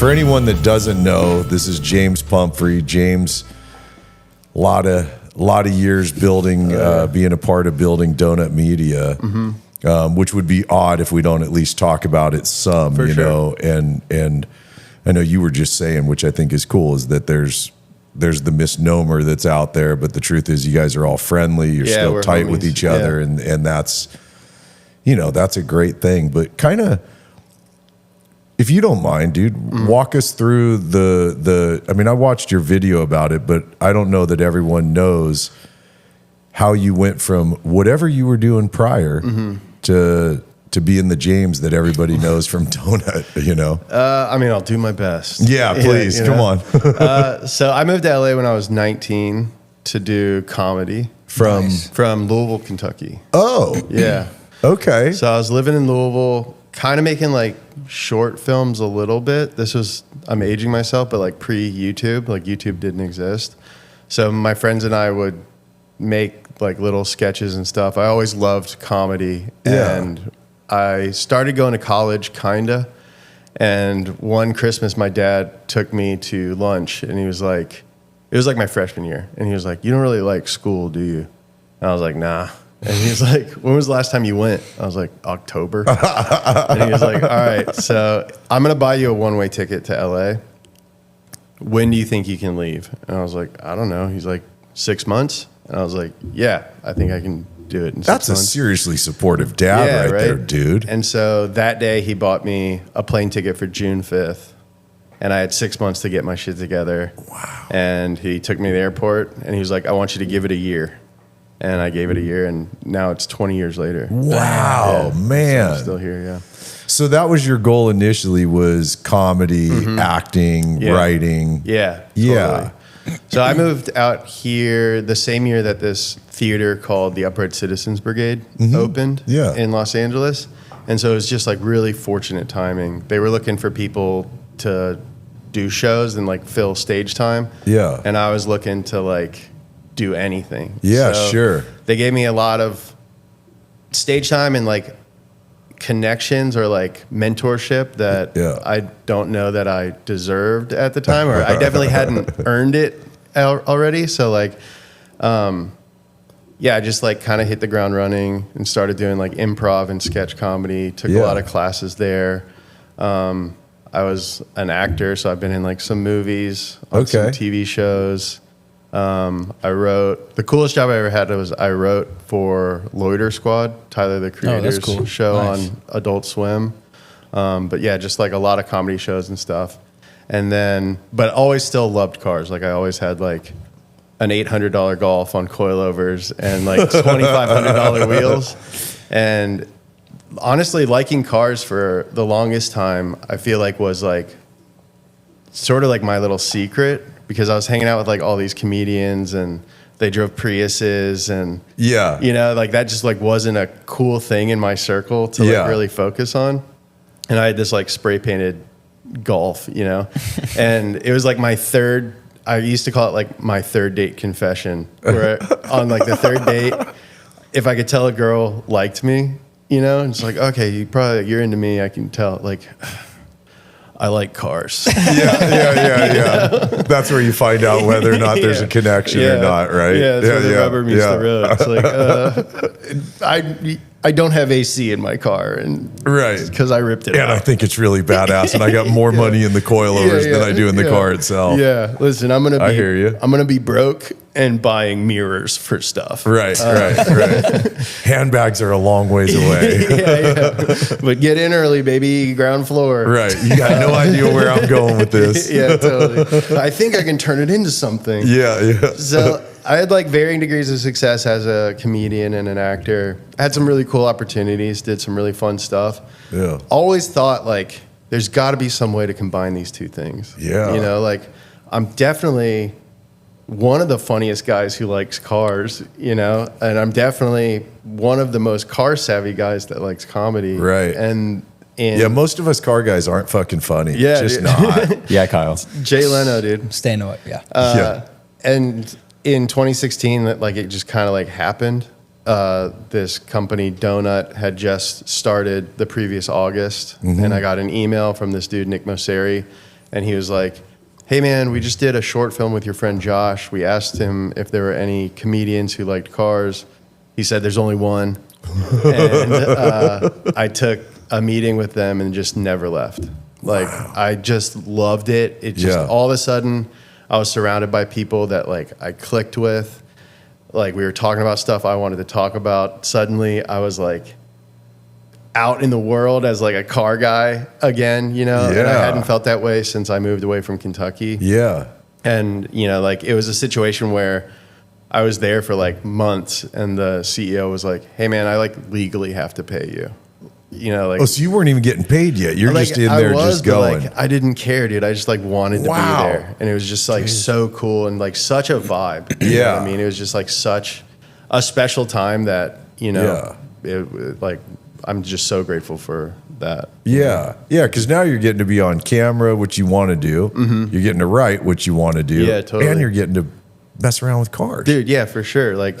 For anyone that doesn't know, this is James Pumphrey. James, a lot of years building, being a part of building Donut Media, which would be odd if we don't at least talk about it some, For you sure. know. And I know you were just saying, which I think is cool, is that there's the misnomer that's out there, but the truth is you guys are all friendly. You're still tight with each other, and that's, you know, that's a great thing. But kind of, if you don't mind, dude, walk us through the. I mean, I watched your video about it, but I don't know that everyone knows how you went from whatever you were doing prior to being the James that everybody knows from Donut. You know. I mean, I'll do my best. Yeah, please, come on. So I moved to LA when I was 19 to do comedy From Louisville, Kentucky. Oh, Yeah. okay. So I was living in Louisville, kind of making like short films a little bit. I'm aging myself, but like pre-YouTube, like YouTube didn't exist. So my friends and I would make like little sketches and stuff. I always loved comedy. Yeah. And I started going to college, kinda. And one Christmas, my dad took me to lunch, and he was like, it was like my freshman year. And he was like, "You don't really like school, do you?" And I was like, "Nah." And he was like, "When was the last time you went?" I was like, "October." And he was like, "All right, so I'm going to buy you a one-way ticket to LA. When do you think you can leave?" And I was like, "I don't know." He's like, 6 months? And I was like, "Yeah, I think I can do it in 6 months." That's a seriously supportive dad right there, dude. And so that day he bought me a plane ticket for June 5th. And I had 6 months to get my shit together. Wow. And he took me to the airport, and he was like, "I want you to give it a year." And I gave it a year, and now it's 20 years later. Wow, Yeah. man. So I'm still here, yeah. So that was your goal initially, was comedy, acting, Yeah. writing. Yeah. Yeah. Totally. So I moved out here the same year that this theater called the Upright Citizens Brigade opened in Los Angeles. And so it was just like really fortunate timing. They were looking for people to do shows and like fill stage time. Yeah. And I was looking to like do anything. Yeah, So sure. They gave me a lot of stage time and like connections or like mentorship that I don't know that I deserved at the time, or I definitely hadn't earned it already. So like, I just like kind of hit the ground running and started doing like improv and sketch comedy. Took a lot of classes there. I was an actor, so I've been in like some movies, on some TV shows. I wrote, the coolest job I ever had was I wrote for Loiter Squad, Tyler the Creator's show on Adult Swim. But yeah, just like a lot of comedy shows and stuff. And then, but always still loved cars. Like I always had like an $800 Golf on coilovers and like $2,500 wheels. And honestly, liking cars for the longest time, I feel like was like sort of like my little secret, because I was hanging out with like all these comedians and they drove Priuses and you know, like that just like wasn't a cool thing in my circle to like really focus on. And I had this like spray painted Golf, you know, and it was like I used to call it like my third date confession, where on like the third date, if I could tell a girl liked me, you know, and it's like, okay, you're into me. I can tell, like, I like cars. Yeah. That's where you find out whether or not there's a connection or not, right? Yeah, that's where the rubber meets the road. It's like, I don't have AC in my car, and because I ripped it out. And I think it's really badass, and I got more money in the coilovers than I do in the car itself. Yeah, listen, I hear you. I'm gonna be broke and buying mirrors for stuff. Right. Handbags are a long ways away. But get in early, baby. Ground floor. Right. You got no idea where I'm going with this. Yeah, totally. I think I can turn it into something. Yeah. So I had like varying degrees of success as a comedian and an actor. I had some really cool opportunities, did some really fun stuff. Yeah. Always thought like there's got to be some way to combine these two things. Yeah. You know, like I'm definitely one of the funniest guys who likes cars, you know, and I'm definitely one of the most car savvy guys that likes comedy. Right. And most of us car guys aren't fucking funny. Yeah, just dude. not. Yeah, Kyle. Jay Leno, dude. Stand up. Yeah. And in 2016, like it just kind of like happened. This company, Donut, had just started the previous August, and I got an email from this dude, Nick Mosseri, and he was like, hey man, we just did a short film with your friend Josh. We asked him if there were any comedians who liked cars. He said there's only one. And I took a meeting with them and just never left. Like, wow. I just loved it. It just, all of a sudden, I was surrounded by people that, like, I clicked with. Like, we were talking about stuff I wanted to talk about. Suddenly, I was, like, out in the world as, like, a car guy again, you know? And I hadn't felt that way since I moved away from Kentucky. Yeah. And, you know, like, it was a situation where I was there for, like, months, and the CEO was like, hey, man, I, like, legally have to pay you. You know, like, so you weren't even getting paid yet. You're like, just in there just going. Like, I didn't care, dude. I just like wanted to be there. And it was just like so cool and like such a vibe. You know what I mean, it was just like such a special time that, you know, it, like, I'm just so grateful for that. Yeah. Yeah. Cause now you're getting to be on camera, what you want to do. Mm-hmm. You're getting to write what you want to do. Yeah, totally. And you're getting to mess around with cars. Dude, yeah, for sure. Like,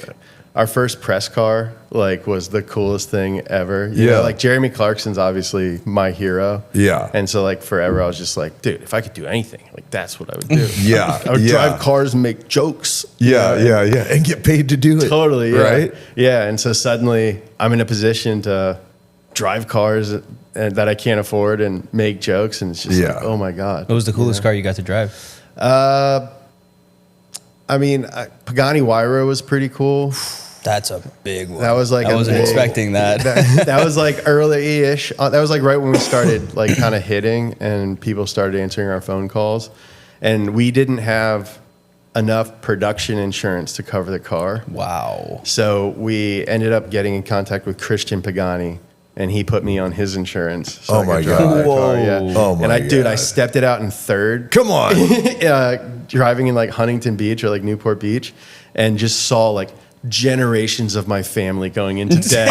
our first press car, like, was the coolest thing ever. You know, like, Jeremy Clarkson's obviously my hero. Yeah. And so, like, forever, I was just like, dude, if I could do anything, like, that's what I would do. Yeah. I would drive cars and make jokes. Yeah, and get paid to do it. Totally, right? Yeah, and so suddenly, I'm in a position to drive cars that I can't afford and make jokes, and it's just like, oh, my God. What was the coolest car you got to drive? I mean, Pagani Huayra was pretty cool. That's a big one. That was like I wasn't expecting that. That was like early-ish. That was like right when we started like kind of hitting, and people started answering our phone calls, and we didn't have enough production insurance to cover the car. Wow. So we ended up getting in contact with Christian Pagani, and he put me on his insurance. So oh my God. Car, yeah. Oh my God. Dude, I stepped it out in third. Come on. Driving in like Huntington Beach or like Newport Beach, and just saw like generations of my family going into debt.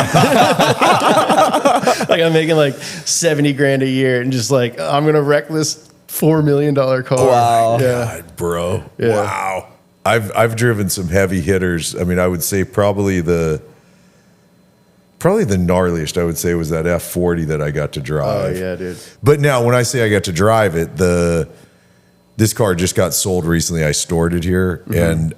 Like, I'm making like 70 grand a year, and just like, I'm going to wreck this $4 million car. Wow. God, bro. Yeah. Wow. I've driven some heavy hitters. I mean, I would say probably the gnarliest I would say was that F40 that I got to drive. Oh yeah, dude. But now when I say I got to drive it, this car just got sold recently. I stored it here, and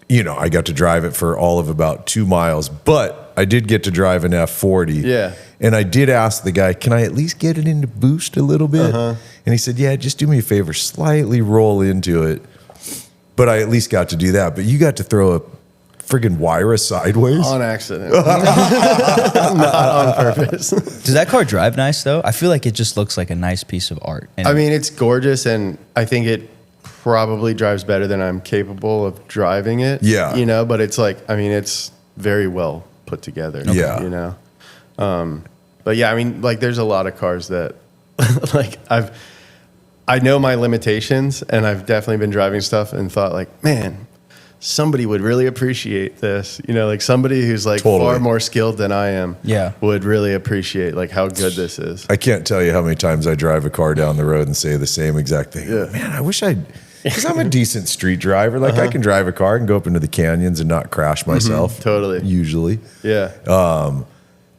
you know, I got to drive it for all of about 2 miles, but I did get to drive an F40. Yeah. And I did ask the guy, can I at least get it into boost a little bit? And he said, yeah, just do me a favor, slightly roll into it. But I at least got to do that. But you got to throw a friggin' Huayra sideways? On accident. Not on purpose. Does that car drive nice, though? I feel like it just looks like a nice piece of art. I mean, it's gorgeous, and I think it probably drives better than I'm capable of driving it. Yeah. You know, but it's like, I mean, it's very well put together. Yeah. You know? But yeah, I mean, like, there's a lot of cars that, like, I know my limitations, and I've definitely been driving stuff and thought, like, man, somebody would really appreciate this. You know, like, somebody who's like far more skilled than I am would really appreciate like how good this is. I can't tell you how many times I drive a car down the road and say the same exact thing. Yeah. Man, I wish because I'm a decent street driver. Like, I can drive a car and go up into the canyons and not crash myself. Totally. Usually. Yeah.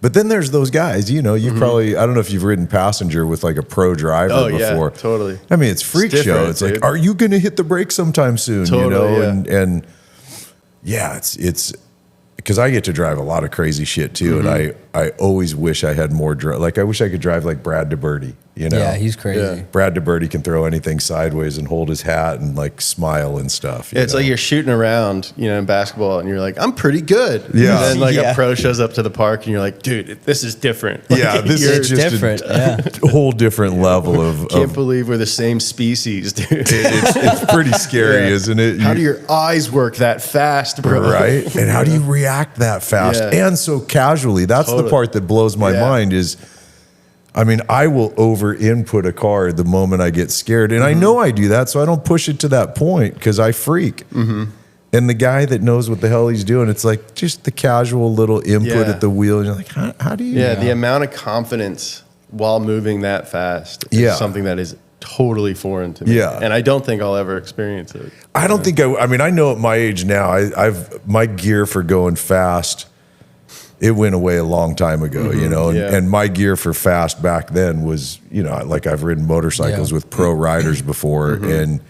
But then there's those guys, you know, you probably, I don't know if you've ridden passenger with like a pro driver before. Yeah, totally. I mean, it's freak show. It's dude. Like, are you going to hit the brakes sometime soon? Totally, you know, yeah. and yeah, it's because I get to drive a lot of crazy shit too. And I always wish I had more, like, I wish I could drive like Brad DeBerti, you know? Yeah, he's crazy. Yeah. Brad DeBerti can throw anything sideways and hold his hat and like smile and stuff. Yeah, it's like you're shooting around, you know, in basketball, and you're like, I'm pretty good. Yeah. And then like a pro shows up to the park, and you're like, dude, this is different. Like, yeah, this is just different. a whole different level of. Can't believe we're the same species, dude. It's pretty scary, isn't it? How do your eyes work that fast, bro? Right? And how do you react that fast and so casually? That's the part that blows my mind is, I mean, I will over input a car the moment I get scared. And I know I do that, so I don't push it to that point because I freak. And the guy that knows what the hell he's doing, it's like just the casual little input at the wheel. And you're like, how do you? Yeah, the amount of confidence while moving that fast is something that is totally foreign to me. Yeah. And I don't think I'll ever experience it. I don't think I mean, I know at my age now, my gear for going fast it went away a long time ago, you know, and my gear for fast back then was, you know, like I've ridden motorcycles with pro riders before and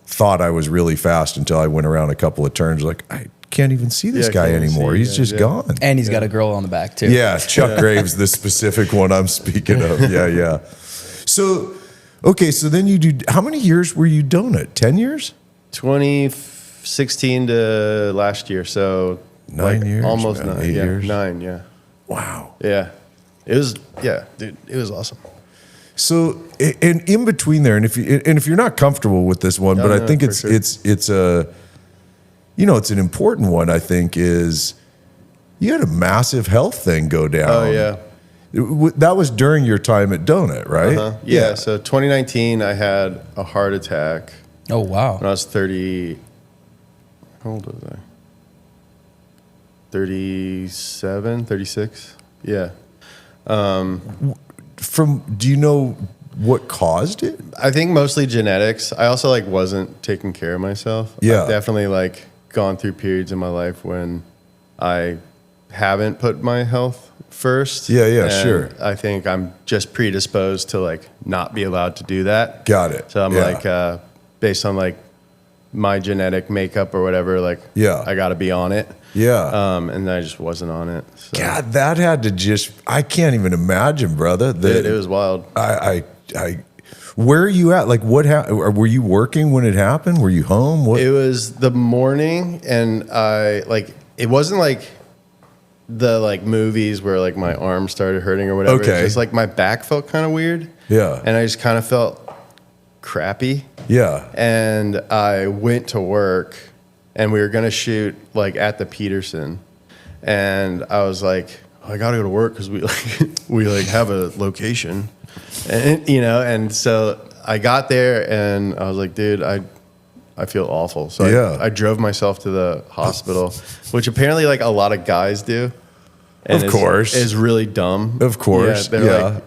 thought I was really fast until I went around a couple of turns. Like, I can't even see this guy anymore. He's just gone. And he's got a girl on the back too. Yeah. Chuck Graves, the specific one I'm speaking of. Yeah. So, okay. So then you do, how many years were you donut? 10 years? 2016 to last year. So 9 years, almost man. 9 8 years. 9. Yeah. Wow. Yeah. It was, dude, it was awesome. So, and in between there, and if you're not comfortable with this one, but I think it's a, you know, it's an important one. I think is you had a massive health thing go down. Oh yeah. That was during your time at Donut, right? Yeah. So 2019, I had a heart attack. Oh wow. When I was 30. How old was I? 37, 36. Yeah. Do you know what caused it? I think mostly genetics. I also like wasn't taking care of myself. Yeah. I've definitely like gone through periods in my life when I haven't put my health first. Yeah, sure. I think I'm just predisposed to like not be allowed to do that. Got it. So I'm like, based on like my genetic makeup or whatever, like I got to be on it. Yeah. And I just wasn't on it. So. God, that had to I can't even imagine, brother. It was wild. Where are you at? Like, what were you working when it happened? Were you home? What? It was the morning, and it wasn't like the like movies where like my arm started hurting or whatever. Okay. It's just like my back felt kind of weird. Yeah. And I just kind of felt crappy. Yeah. And I went to work, and we were gonna shoot like at the Peterson, and I was like, I gotta go to work because we have a location, and you know, and so I got there and I was like, dude, I feel awful. So I drove myself to the hospital, which apparently like a lot of guys do. And of course, is really dumb. Of course, like,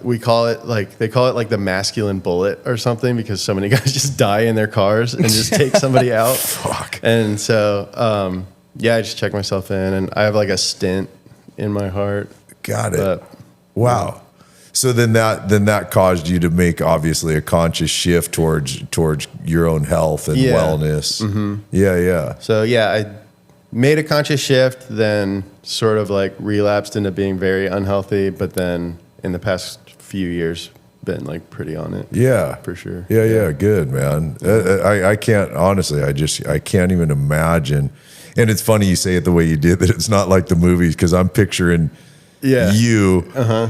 they call it like the masculine bullet or something because so many guys just die in their cars and just take somebody out. Fuck. And so, I just checked myself in, and I have like a stent in my heart. Got it. Wow. So then that caused you to make obviously a conscious shift towards your own health and wellness. Mm-hmm. Yeah. So I made a conscious shift, then sort of like relapsed into being very unhealthy, but then in the past few years been like pretty on it. Yeah, for sure. Yeah. Good, man. I can't honestly. I can't even imagine. And it's funny you say it the way you did, that it's not like the movies, because I'm picturing you,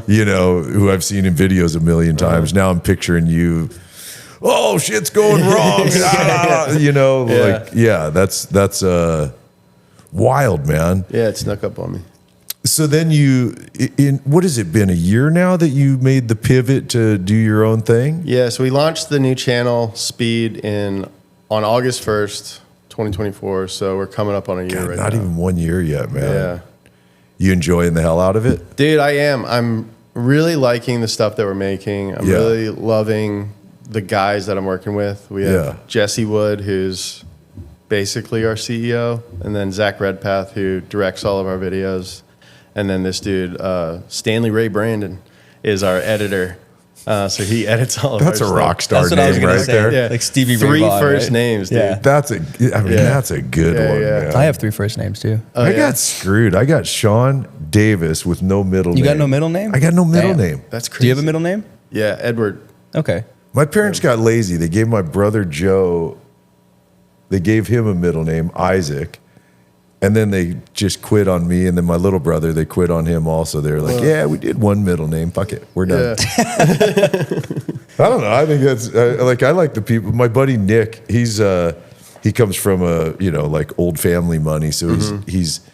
you know, who I've seen in videos a million times. Now I'm picturing you. Oh, shit's going wrong. You know, that's wild, man. Yeah, it snuck up on me. So then what has it been, a year now that you made the pivot to do your own thing? Yeah, so we launched the new channel, Speed, on August 1st, 2024. So we're coming up on a year right now. Not even 1 year yet, man. Yeah. You enjoying the hell out of it? Dude, I am. I'm really liking the stuff that we're making. I'm really loving the guys that I'm working with. We have Jesse Wood, who's basically our CEO, and then Zach Redpath, who directs all of our videos. And then this dude, Stanley Ray Brandon, is our editor. So he edits all of our stuff. That's a rock star name right there. Yeah. Like Stevie Ray Three Vaughan, first right? names, dude. Yeah. That's a good one, man. I have 3 first names too. I got screwed. I got Sean Davis with no middle name. You got no middle name? I got no middle name. That's crazy. Do you have a middle name? Yeah, Edward. Okay. My parents got lazy. They gave my brother Joe, they gave him a middle name, Isaac. And then they just quit on me. And then my little brother, they quit on him also. They were like, we did one middle name. Fuck it. We're done. I don't know. I think that's I like the people. My buddy Nick, he comes from like old family money. So he's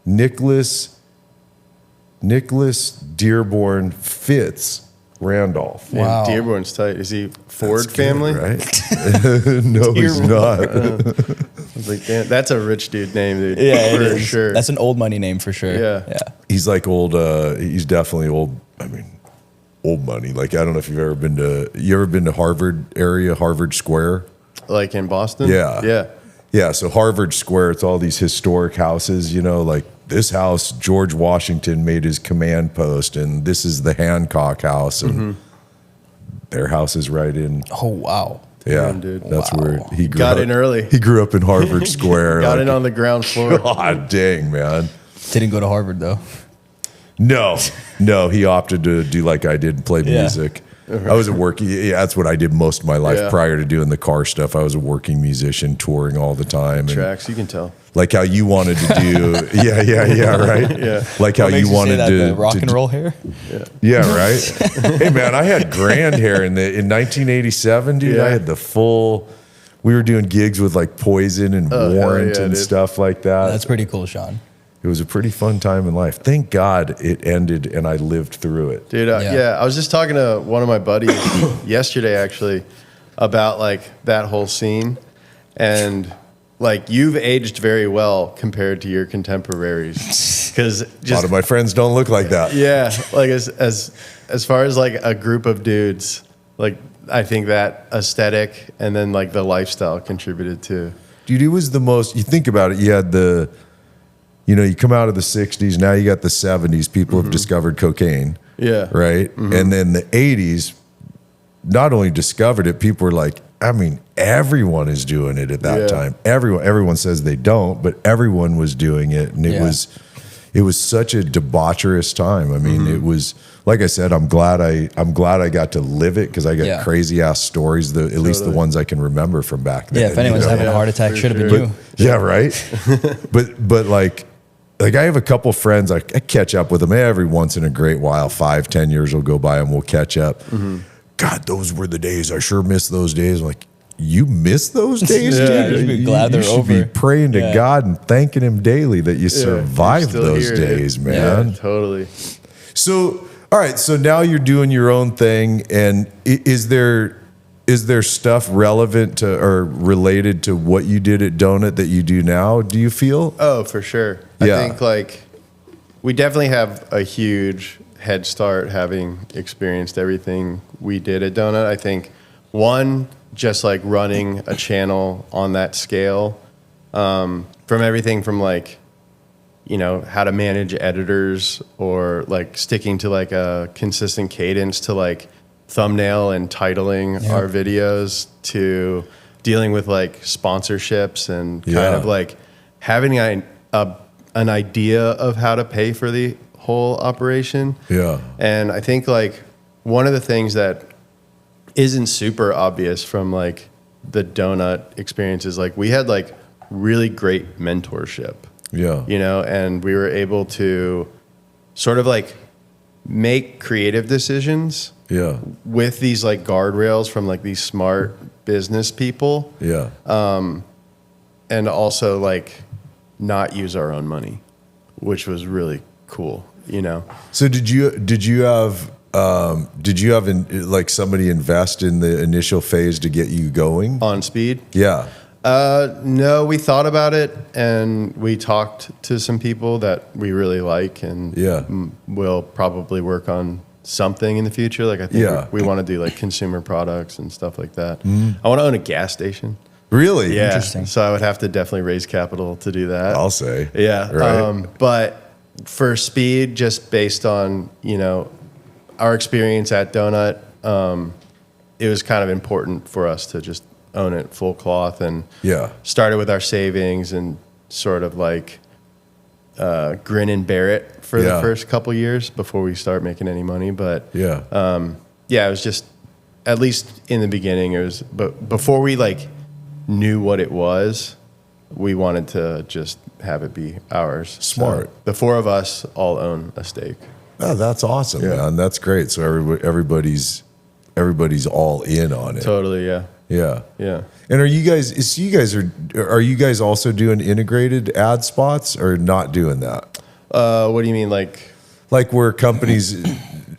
Nicholas Dearborn Fitz Randolph. Wow. Dearborn's tight. Is he Ford family? Right? No, he's not. I was like, damn, that's a rich dude name, dude. Yeah, for sure. That's an old money name for sure. Yeah. He's like old. He's definitely old. I mean, old money. Like, I don't know if you've ever been to Harvard area, Harvard Square. Like in Boston? Yeah. So Harvard Square, it's all these historic houses, like this house, George Washington made his command post, and this is the Hancock house, and their house is right in. Oh, wow. Yeah, dude. That's where he got in early. He grew up in Harvard Square. Got in on the ground floor. God dang, man. Didn't go to Harvard, though. No, he opted to do like I did and play music. I was a working, that's what I did most of my life prior to doing the car stuff. I was a working musician, touring all the time. Tracks, you can tell. Like how you wanted to do, right? Yeah. Like how you wanted to rock and roll hair. Yeah, right. Hey man, I had grand hair in 1987, dude. I had the full. We were doing gigs with like Poison and Warrant and stuff like that. That's pretty cool, Sean. It was a pretty fun time in life. Thank God it ended and I lived through it. Dude, I was just talking to one of my buddies yesterday, actually, about like that whole scene. And like you've aged very well compared to your contemporaries. Because a lot of my friends don't look like that. Yeah. Like as far as like a group of dudes, like I think that aesthetic and then like the lifestyle contributed to. Dude, it was the most, you think about it, you had you come out of the 60s, now you got the 70s, people have discovered cocaine. Yeah. Right? And then the 80s, not only discovered it, people were like, I mean, everyone is doing it at that time. Everyone says they don't, but everyone was doing it. And it was such a debaucherous time. I mean, it was, like I said, I'm glad I got to live it because I got crazy ass stories, at least the ones I can remember from back then. Yeah, if anyone's having a heart attack, should have been you. Yeah, right. but like I have a couple friends, I catch up with them every once in a great while. 5-10 years will go by and we'll catch up. God, those were the days. I sure miss those days. I'm like, you miss those days, dude? You should be glad they're over. You should be praying to God and thanking him daily that you survived those days, man. Yeah, totally. So, all right. So now you're doing your own thing, and is there stuff relevant to or related to what you did at Donut that you do now? Do you feel? Oh, for sure. I think like we definitely have a huge head start having experienced everything we did at Donut. I think one, just like running a channel on that scale, from everything from like, how to manage editors or like sticking to like a consistent cadence to like thumbnail and titling our videos to dealing with like sponsorships and kind of like having an idea of how to pay for the whole operation. Yeah. And I think like one of the things that isn't super obvious from like the Donut experience is like we had like really great mentorship. Yeah. And we were able to sort of like make creative decisions with these like guardrails from like these smart business people. Yeah. And also like not use our own money, which was really cool, So did you have like somebody invest in the initial phase to get you going on Speed? Yeah. No, we thought about it and we talked to some people that we really like and we'll probably work on something in the future. Like I think we want to do like consumer products and stuff like that. I want to own a gas station. Really? Yeah. Interesting. So I would have to definitely raise capital to do that. I'll say. Yeah. Right. But for Speed, just based on, our experience at Donut, it was kind of important for us to just own it full cloth and started with our savings and sort of like grin and bear it for the first couple years before we start making any money. But it was just, at least in the beginning, but before we like knew what it was, we wanted to just have it be ours. Smart. So the four of us all own a stake. Oh, that's awesome, man. That's great. So everybody's all in on it. Totally, yeah. Yeah. Yeah. And are you guys also doing integrated ad spots or not doing that? What do you mean? Like where companies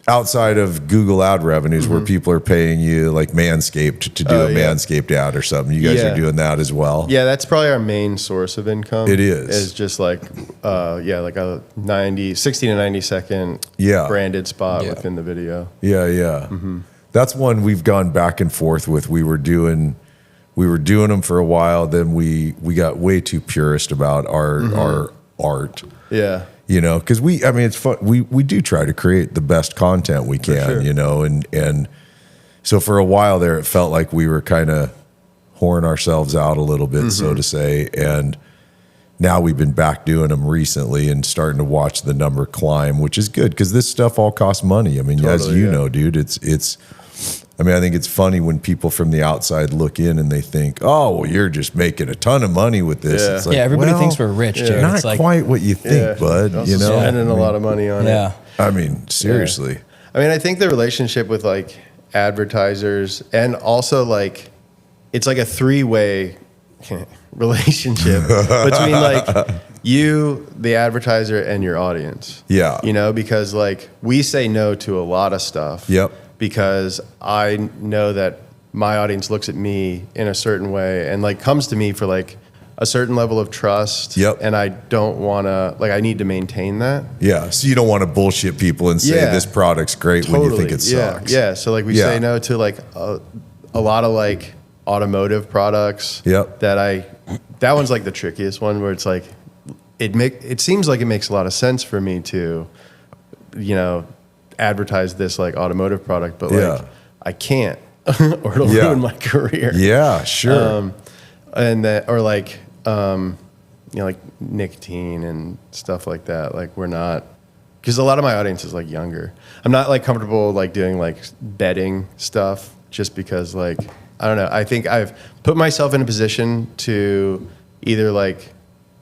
outside of Google ad revenues where people are paying you like Manscaped to do a Manscaped ad or something. You guys are doing that as well? Yeah, that's probably our main source of income. It is. Is just like like a 60 to 90 second branded spot within the video. Yeah, yeah. Mm-hmm. That's one we've gone back and forth with. We were doing them for a while, then we got way too purist about our art. Yeah. You know, because it's fun. We do try to create the best content we can, sure. You know, and so for a while there, it felt like we were kind of whoring ourselves out a little bit, so to say. And now we've been back doing them recently and starting to watch the number climb, which is good because this stuff all costs money. I mean, totally, as you know, dude, it's. I mean, I think it's funny when people from the outside look in and they think, "Oh, well, you're just making a ton of money with this." Yeah, it's like, everybody thinks we're rich, Jared. Not it's like, quite what you think, bud. You know, spending a lot of money on it. I mean, seriously. I mean, I think the relationship with like advertisers and also like it's like a 3-way relationship between like you, the advertiser, and your audience. Yeah, you know, because like we say no to a lot of stuff. Yep. Because I know that my audience looks at me in a certain way and like comes to me for like a certain level of trust. Yep. And I don't want to, like, I need to maintain that. Yeah. So you don't want to bullshit people and say this product's great when you think it sucks. Yeah. So like we say no to like a lot of like automotive products. Yep. That one's like the trickiest one where it's like, it seems like it makes a lot of sense for me to, you know, advertise this like automotive product, but like I can't or it'll ruin my career. Yeah, sure. And that, or like, you know, like nicotine and stuff like that. Like we're not, because a lot of my audience is like younger. I'm not like comfortable like doing like betting stuff just because like, I don't know. I think I've put myself in a position to either like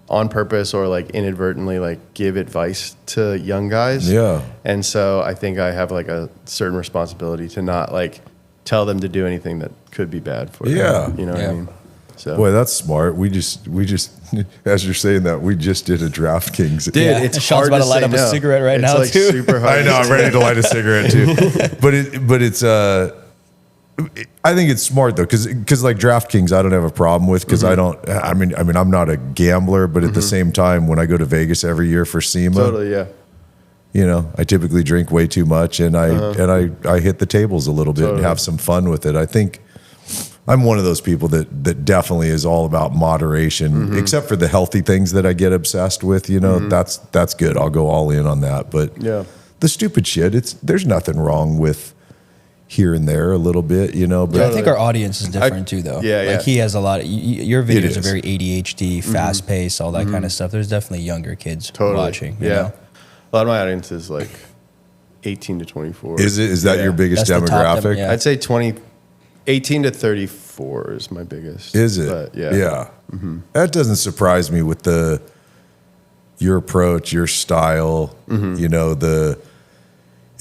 on purpose or like inadvertently like give advice to young guys. Yeah. And so I think I have like a certain responsibility to not like tell them to do anything that could be bad for them. You know what I mean? So boy, that's smart. We just as you're saying that, we just did a DraftKings. Dude, it's Sean's hard about to light up a cigarette right now like too. Super hard. I know, I'm ready to light a cigarette too. But it's I think it's smart though, because like DraftKings, I don't have a problem with because I mean, I'm not a gambler, but at the same time, when I go to Vegas every year for SEMA, totally, you know, I typically drink way too much, and I hit the tables a little bit and have some fun with it. I think I'm one of those people that definitely is all about moderation, except for the healthy things that I get obsessed with. You know, that's good. I'll go all in on that. But the stupid shit, there's nothing wrong with here and there a little bit, you know. But I think our audience is different too, though. Like he has a lot of your videos are very ADHD, fast paced, all that kind of stuff. There's definitely younger kids watching. You know? A lot of my audience is like 18 to 24. Is that your biggest demographic? I'd say 18 to 34 is my biggest. Is it? But That doesn't surprise me with your approach, your style. You know,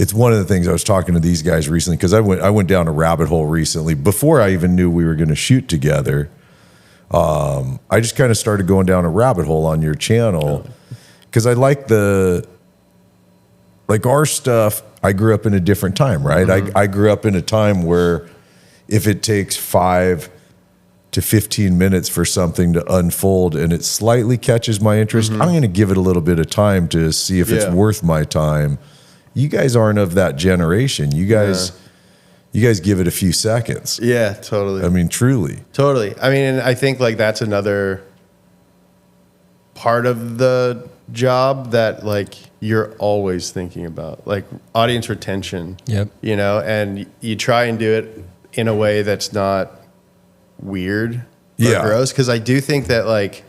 it's one of the things I was talking to these guys recently because I went down a rabbit hole recently before I even knew we were going to shoot together. I just kind of started going down a rabbit hole on your channel because I like our stuff. I grew up in a different time, right? I grew up in a time where if it takes 5 to 15 minutes for something to unfold and it slightly catches my interest, I'm going to give it a little bit of time to see if it's worth my time. You guys aren't of that generation. You guys give it a few seconds. Yeah, totally. I mean, truly. Totally. I mean, and I think like that's another part of the job that like you're always thinking about, like audience retention. Yep. You know, and you try and do it in a way that's not weird or gross. Because I do think that like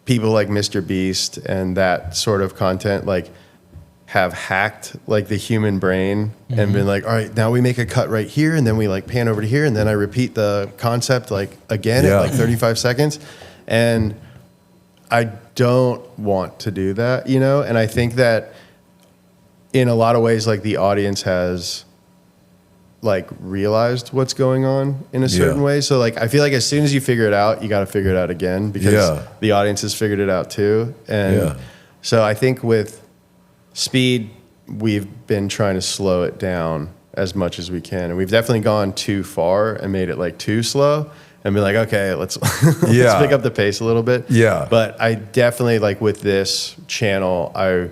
people like Mr. Beast and that sort of content like have hacked like the human brain and been like, all right, now we make a cut right here and then we like pan over to here and then I repeat the concept like again at like 35 seconds. And I don't want to do that, you know? And I think that in a lot of ways, like the audience has like realized what's going on in a certain way. So like, I feel like as soon as you figure it out, you got to figure it out again because the audience has figured it out too. And so I think with Speed, we've been trying to slow it down as much as we can. And we've definitely gone too far and made it like too slow and be like, okay, let's pick up the pace a little bit. Yeah. But I definitely like with this channel, I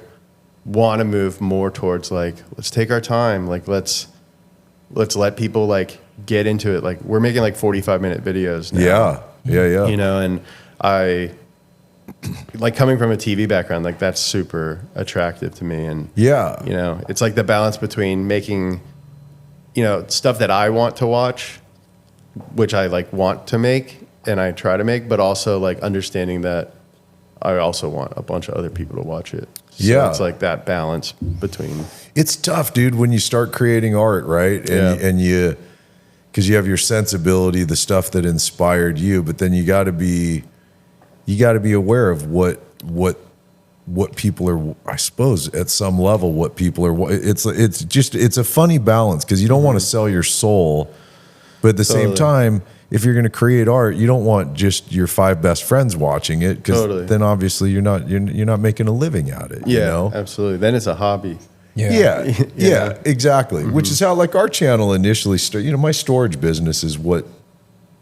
want to move more towards like, let's take our time. Like, let's let people like get into it. Like we're making like 45-minute videos now. Yeah. You know, and I like coming from a TV background, like that's super attractive to me. And yeah, you know, it's like the balance between making, you know, stuff that I want to watch, which I like want to make and I try to make, but also like understanding that I also want a bunch of other people to watch it. So it's like that balance between. It's tough, dude, when you start creating art, right? And you, because you have your sensibility, the stuff that inspired you, but then you got to be aware of what people are, I suppose, at some level, what people are. It's a funny balance because you don't want to sell your soul, but at the same time, if you're going to create art, you don't want just your 5 best friends watching it, because then obviously you're not making a living at it. Yeah, you know? Absolutely. Then it's a hobby. Yeah, exactly. Mm-hmm. Which is how like our channel initially started. You know, my storage business is what,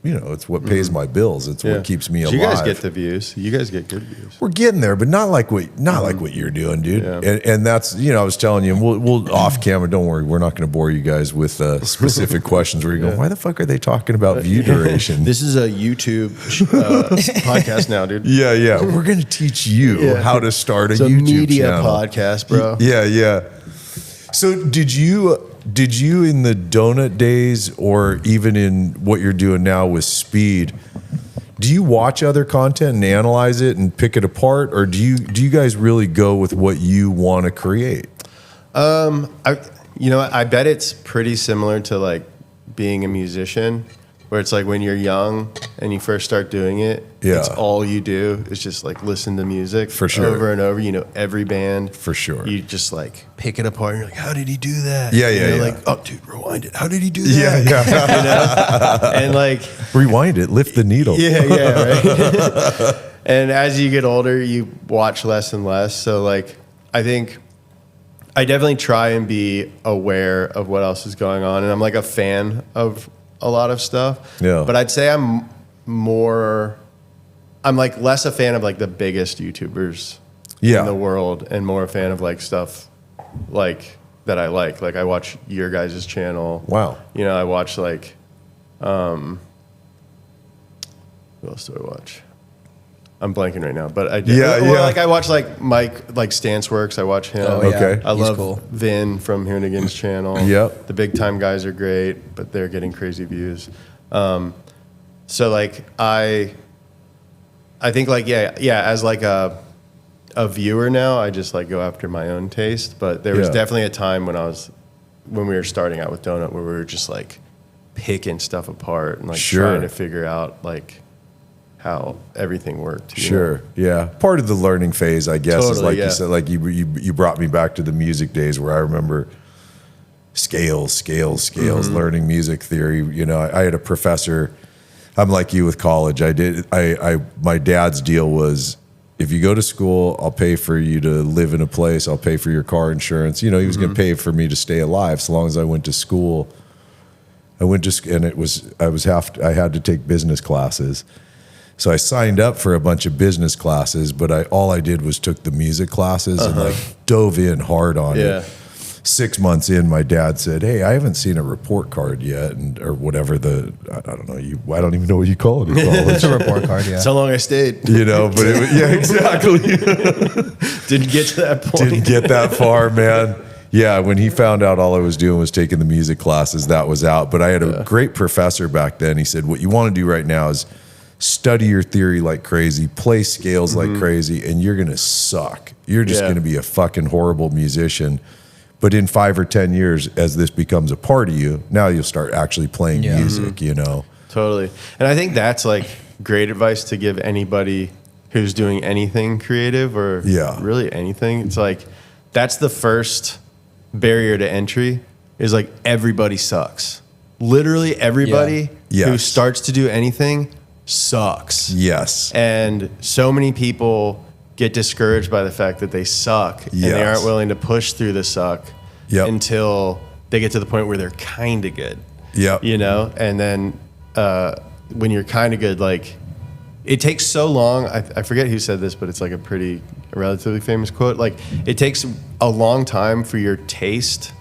you know, it's what pays my bills. It's what keeps me alive. You guys get the views. You guys get good views. We're getting there, but not like what you're doing, dude. Yeah. And that's, you know, I was telling you, we'll off camera. Don't worry, we're not going to bore you guys with specific questions where you go, why the fuck are they talking about view duration? This is a YouTube podcast now, dude. Yeah. We're going to teach you how to start a YouTube media channel. Podcast, bro. Yeah. So did you in the donut days, or even in what you're doing now with Speed, do you watch other content and analyze it and pick it apart, or do you guys really go with what you want to create? I bet it's pretty similar to like being a musician, where it's like when you're young and you first start doing it, it's all you do is just like listen to music for sure over and over. You know, every band for sure. You just like pick it apart and you're like, how did he do that? Yeah. Like, oh, dude, rewind it. How did he do that? Yeah. You know? And like rewind it, lift the needle. Right. And as you get older, you watch less and less. So like, I think I definitely try and be aware of what else is going on, and I'm like a fan of a lot of stuff. Yeah. But I'd say I'm like less a fan of like the biggest YouTubers in the world, and more a fan of like stuff like that I like. Like I watch your guys' channel. Wow. You know, I watch like who else do I watch? I'm blanking right now, but I do. Like I watch like Mike, like Stance Works. I watch him. Oh, okay. I love Vin from Hoonigan's channel. Yep. The big time guys are great, but they're getting crazy views. So like I think like as like a viewer now, I just like go after my own taste. But there was definitely a time when we were starting out with Donut where we were just like picking stuff apart and like trying to figure out like how everything worked. Sure. Yeah. Part of the learning phase, I guess, is like you said, like you brought me back to the music days where I remember scales, learning music theory. You know, I had a professor, I'm like you with college. My dad's deal was, if you go to school, I'll pay for you to live in a place. I'll pay for your car insurance. You know, he was going to pay for me to stay alive so long as I went to school. I had to take business classes. So I signed up for a bunch of business classes, but all I did was took the music classes and like dove in hard on it. 6 months in, my dad said, "Hey, I haven't seen a report card yet," or whatever I don't know. I don't even know what you call it in college. It's a report card, yeah. That's how long I stayed. You know, but exactly. Didn't get to that point. Didn't get that far, man. Yeah, when he found out all I was doing was taking the music classes, that was out. But I had a great professor back then. He said, "What you want to do right now is study your theory like crazy, play scales like crazy, and you're going to suck. You're just going to be a fucking horrible musician. But in 5 or 10 years, as this becomes a part of you, now you'll start actually playing music, you know?" Totally. And I think that's like great advice to give anybody who's doing anything creative or really anything. It's like, that's the first barrier to entry, is like everybody sucks. Literally everybody who starts to do anything sucks. Yes. And so many people get discouraged by the fact that they suck and they aren't willing to push through the suck until they get to the point where they're kind of good. You know? And then when you're kind of good, like, it takes so long. I forget who said this, but it's like a relatively famous quote. Like, it takes a long time for your taste,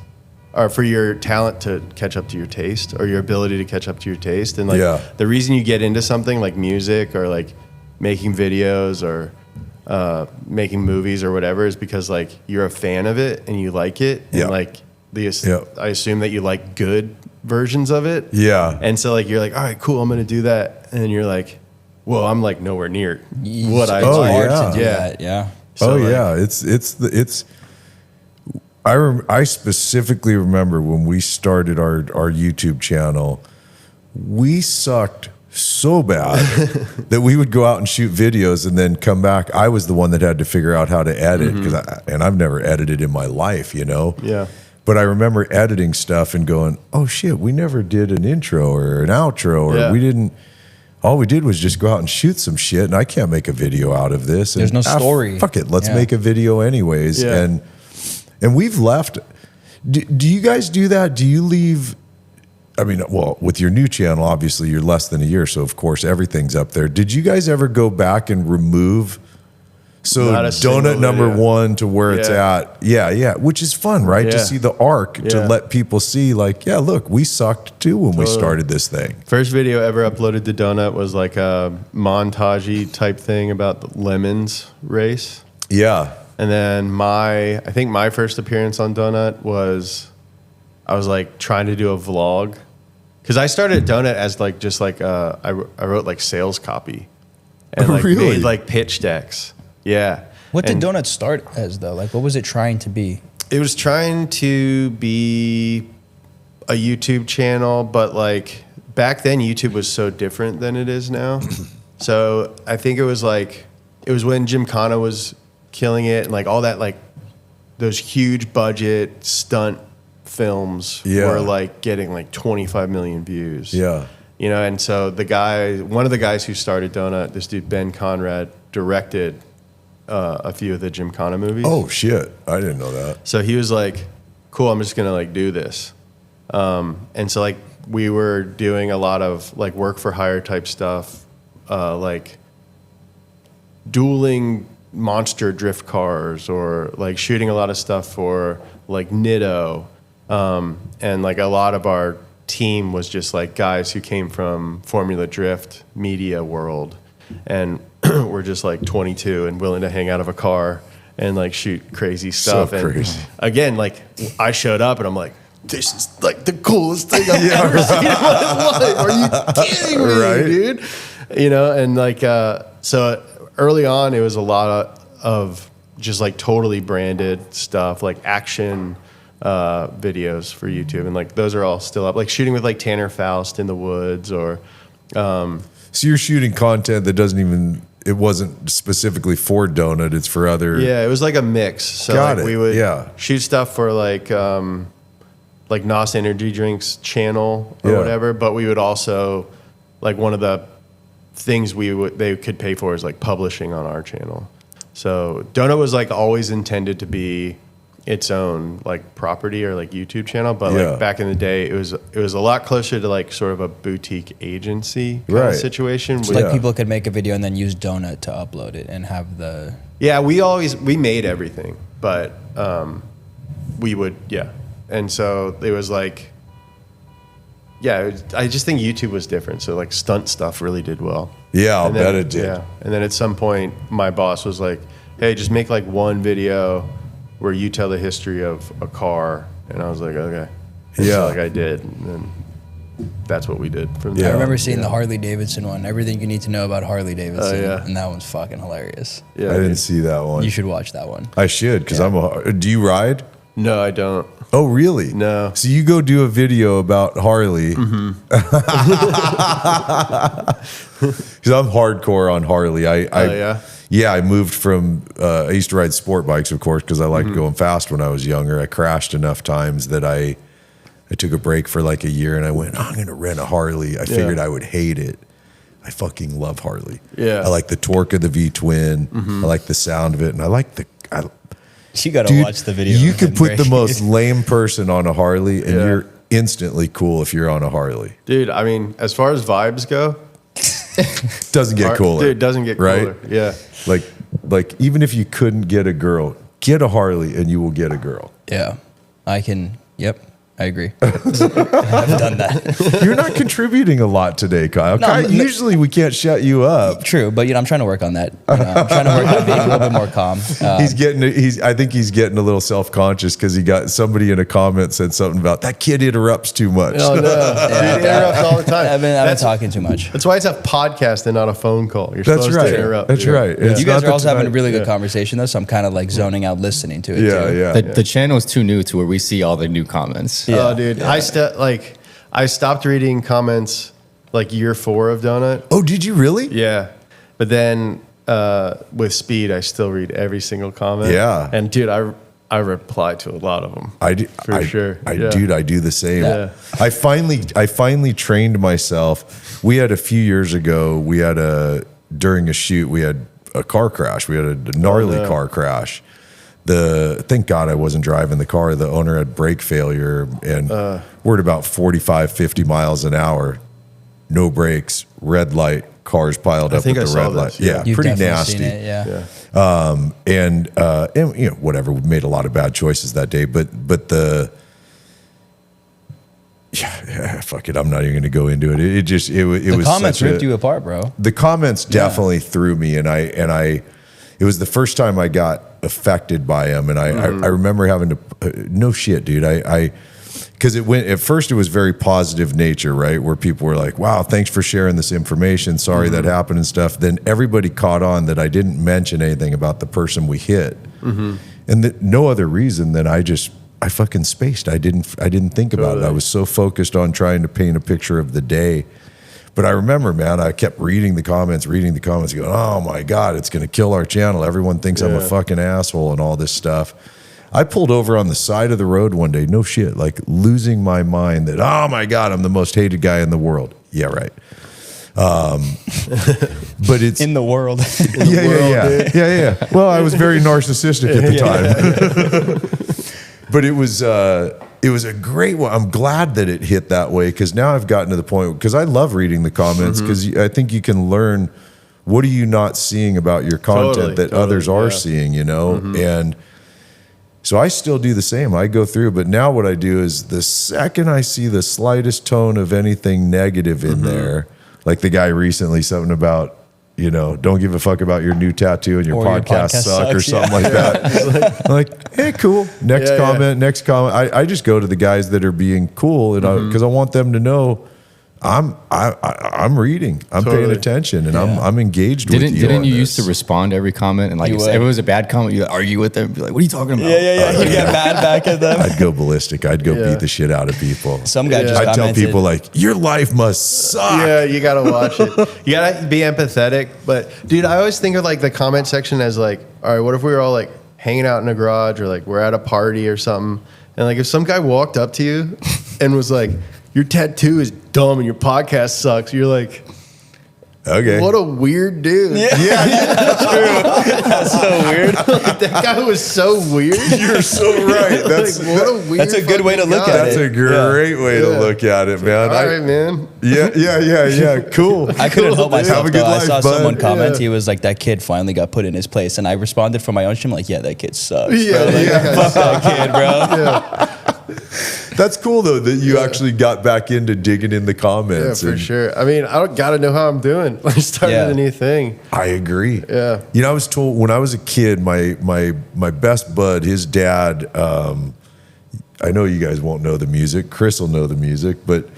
or for your talent to catch up to your taste, or your ability to catch up to your taste. And like the reason you get into something like music or like making videos or making movies or whatever is because like you're a fan of it and you like it. And like I assume that you like good versions of it. Yeah. And so like, you're like, all right, cool. I'm going to do that. And then you're like, well, I'm like nowhere near what I like. Yeah. So I specifically remember when we started our YouTube channel, we sucked so bad that we would go out and shoot videos and then come back. I was the one that had to figure out how to edit and I've never edited in my life, you know? Yeah. But I remember editing stuff and going, oh shit, we never did an intro or an outro or all we did was just go out and shoot some shit and I can't make a video out of this. There's no story. Fuck it. Let's make a video anyways. Yeah. And we've left. Do you guys do that? Do you leave? I mean, well, with your new channel, obviously you're less than a year. So of course everything's up there. Did you guys ever go back and remove? So donut number one to where it's at. Yeah. Which is fun, right? To see the arc, to let people see like, yeah, look, we sucked too when we started this thing. First video ever uploaded to Donut was like a montage-y type thing about the Lemons race. Yeah. And then I think my first appearance on Donut was, I was like trying to do a vlog. Cause I started Donut as like, just like, I wrote like sales copy and like made like pitch decks. Yeah. What did Donut start as though? Like, what was it trying to be? It was trying to be a YouTube channel, but like back then YouTube was so different than it is now. So I think it was when Gymkhana was killing it and like all that, like those huge budget stunt films were like getting like 25 million views. Yeah. You know, and so one of the guys who started Donut, this dude, Ben Conrad, directed a few of the Gymkhana movies. Oh shit, I didn't know that. So he was like, cool, I'm just gonna like do this. And so like we were doing a lot of like work for hire type stuff, like dueling monster drift cars or like shooting a lot of stuff for like Nitto. And like a lot of our team was just like guys who came from Formula Drift media world and we're just like 22 and willing to hang out of a car and like shoot crazy stuff. So crazy. And again, like I showed up and I'm like, this is like the coolest thing I've ever seen in my life. Are you kidding me, dude? You know, and like, so early on it was a lot of just like totally branded stuff, like action videos for YouTube. And like, those are all still up, like shooting with like Tanner Faust in the woods or, so you're shooting content that it wasn't specifically for Donut, it's for other. Yeah, it was like a mix. So we would shoot stuff for like NOS Energy Drinks channel or whatever, but we would also, like one of the things they could pay for is like publishing on our channel. So Donut was like always intended to be its own like property or like YouTube channel, but like back in the day it was a lot closer to like sort of a boutique agency kind of situation. So like people could make a video and then use Donut to upload it and have the we made everything, but we would and so it was like I just think YouTube was different, so like stunt stuff really did well. I'll bet it did. And then at some point my boss was like, hey, just make like one video where you tell the history of a car. And I was like, okay. So like I did. And then that's what we did from there. I remember seeing the Harley Davidson one, everything you need to know about Harley Davidson. And that one's fucking hilarious. I didn't see that one. You should watch that one. I should, because do you ride? No, I don't. Oh, really? No. So you go do a video about Harley. Because I'm hardcore on Harley. I moved from, I used to ride sport bikes, of course, because I liked going fast when I was younger. I crashed enough times that I took a break for like a year and I went, I'm going to rent a Harley. I figured I would hate it. I fucking love Harley. I like the torque of the V-twin. I like the sound of it. And I like you got to watch the video. You could put the most lame person on a Harley and you're instantly cool if you're on a Harley. Dude, I mean, as far as vibes go, doesn't get cooler. Dude, it doesn't get cooler. Right? Yeah. Like even if you couldn't get a girl, get a Harley and you will get a girl. Yeah. I can, I agree. I've done that. You're not contributing a lot today, Kyle. No, usually we can't shut you up. True, but I'm trying to work on that. I'm trying to work on being a little bit more calm. I think he's getting a little self-conscious because he got somebody in a comment said something about that kid interrupts too much. Oh, no. He interrupts all the time. I've been talking too much. That's why it's a podcast and not a phone call. You're supposed to interrupt. That's right. Yeah. You guys are also having a really good conversation though, so I'm kind of like zoning out listening to it. Yeah. The channel is too new to where we see all the new comments. Yeah. Oh, dude. Yeah. I stopped reading comments like year 4 of Donut. Oh, did you really? Yeah. But then with Speed, I still read every single comment. Yeah. And dude, I reply to a lot of them. I do for sure. Dude, I do the same. Yeah. I finally trained myself. We had a few years ago. During a shoot, we had a car crash. We had a gnarly car crash. Thank God I wasn't driving the car. The owner had brake failure, and we're at about 45, 50 miles an hour. No brakes, red light, cars piled up with the red light. Yeah, You've pretty nasty. Seen it, yeah. And whatever. We made a lot of bad choices that day, but fuck it. I'm not even going to go into it. It was the comments ripped you apart, bro. The comments definitely threw me, and it was the first time I got affected by them, and I remember having to no shit, dude. Because at first it was very positive nature, right? Where people were like, wow, thanks for sharing this information. Sorry that happened and stuff. Then everybody caught on that I didn't mention anything about the person we hit. And that no other reason than I fucking spaced. I didn't think about it. I was so focused on trying to paint a picture of the day. But I remember, man, I kept reading the comments, going, oh my God, it's going to kill our channel. Everyone thinks I'm a fucking asshole and all this stuff. I pulled over on the side of the road one day, no shit, like losing my mind that, oh my God, I'm the most hated guy in the world. Yeah, right. But it's in the world. Yeah. Well, I was very narcissistic at the time. But it was a great one. I'm glad that it hit that way, because now I've gotten to the point, because I love reading the comments, because I think you can learn what are you not seeing about your content that others are seeing, and so I still do the same. I go through, but now what I do is the second I see the slightest tone of anything negative in there, like the guy recently, something about, don't give a fuck about your new tattoo and your podcast sucks or something like that. I'm like, hey, cool. Next comment. I just go to the guys that are being cool, and because I want them to know I'm reading, I'm paying attention, and I'm engaged with you. Didn't you used to respond to every comment, and like if it was a bad comment, you argue with them, be like, "What are you talking about?" Yeah. You get mad back at them. I'd go ballistic. I'd go beat the shit out of people. Some guy just I'd tell people like, "Your life must suck." Yeah, you gotta watch it. You gotta be empathetic. But dude, I always think of like the comment section as like, all right, what if we were all like hanging out in a garage, or like we're at a party or something, and like if some guy walked up to you and was like, your tattoo is dumb and your podcast sucks, you're like, okay, what a weird dude. Yeah, that's true. That's so weird. Like, that guy was so weird. You're so right. That's like, what a weird. That's a good way to look at it. That's a great way to look at it, man. All right, man. Yeah. Cool. I couldn't help myself. Have a good life, I saw bud. someone comment. He was like, "That kid finally got put in his place," and I responded from my own stream like, "Yeah, that kid sucks." Yeah, fuck that kid, bro. Yeah. That's cool though that you actually got back into digging in the comments. Yeah, for sure. I mean, I don't gotta know how I'm doing. I started a new thing. I agree. Yeah. I was told when I was a kid, my best bud, his dad. I know you guys won't know the music. Chris will know the music, but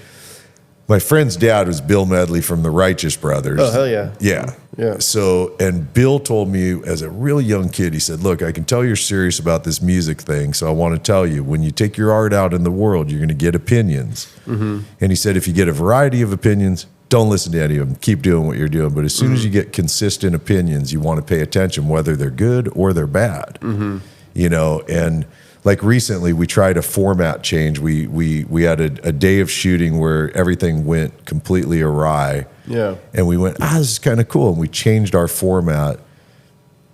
my friend's dad was Bill Medley from the Righteous Brothers. Oh, hell yeah. Yeah. So, and Bill told me as a really young kid, he said, look, I can tell you're serious about this music thing. So I want to tell you, when you take your art out in the world, you're going to get opinions. And he said, if you get a variety of opinions, don't listen to any of them. Keep doing what you're doing. But as soon as you get consistent opinions, you want to pay attention, whether they're good or they're bad. And like recently, we tried a format change. We had a day of shooting where everything went completely awry. Yeah. And we went, this is kind of cool. And we changed our format.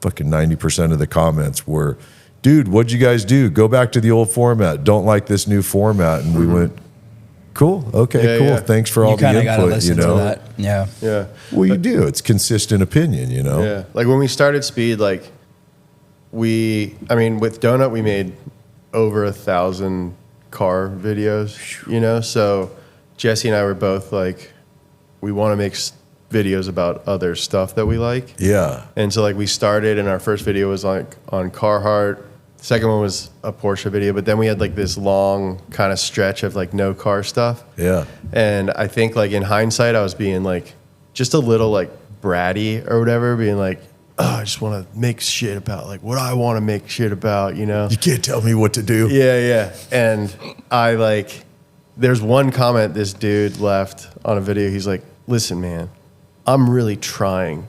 Fucking 90% of the comments were, dude, what'd you guys do? Go back to the old format. Don't like this new format. And we went, cool. Okay, cool. Yeah. Thanks for all the input, to that. Yeah. Yeah. Well, you do. It's consistent opinion, Yeah. Like when we started Speed, like with Donut, we made over 1,000 car videos, you know? So Jesse and I were both like, we want to make videos about other stuff that we like. Yeah. And so like we started, and our first video was like on Carhartt. The second one was a Porsche video, but then we had like this long kind of stretch of like no car stuff. Yeah. And I think like in hindsight, I was being like just a little like bratty or whatever, being like, oh, I just want to make shit about like what I want to make shit about, you know? You can't tell me what to do. Yeah, yeah. And I like, there's one comment this dude left on a video. He's like, listen, man, I'm really trying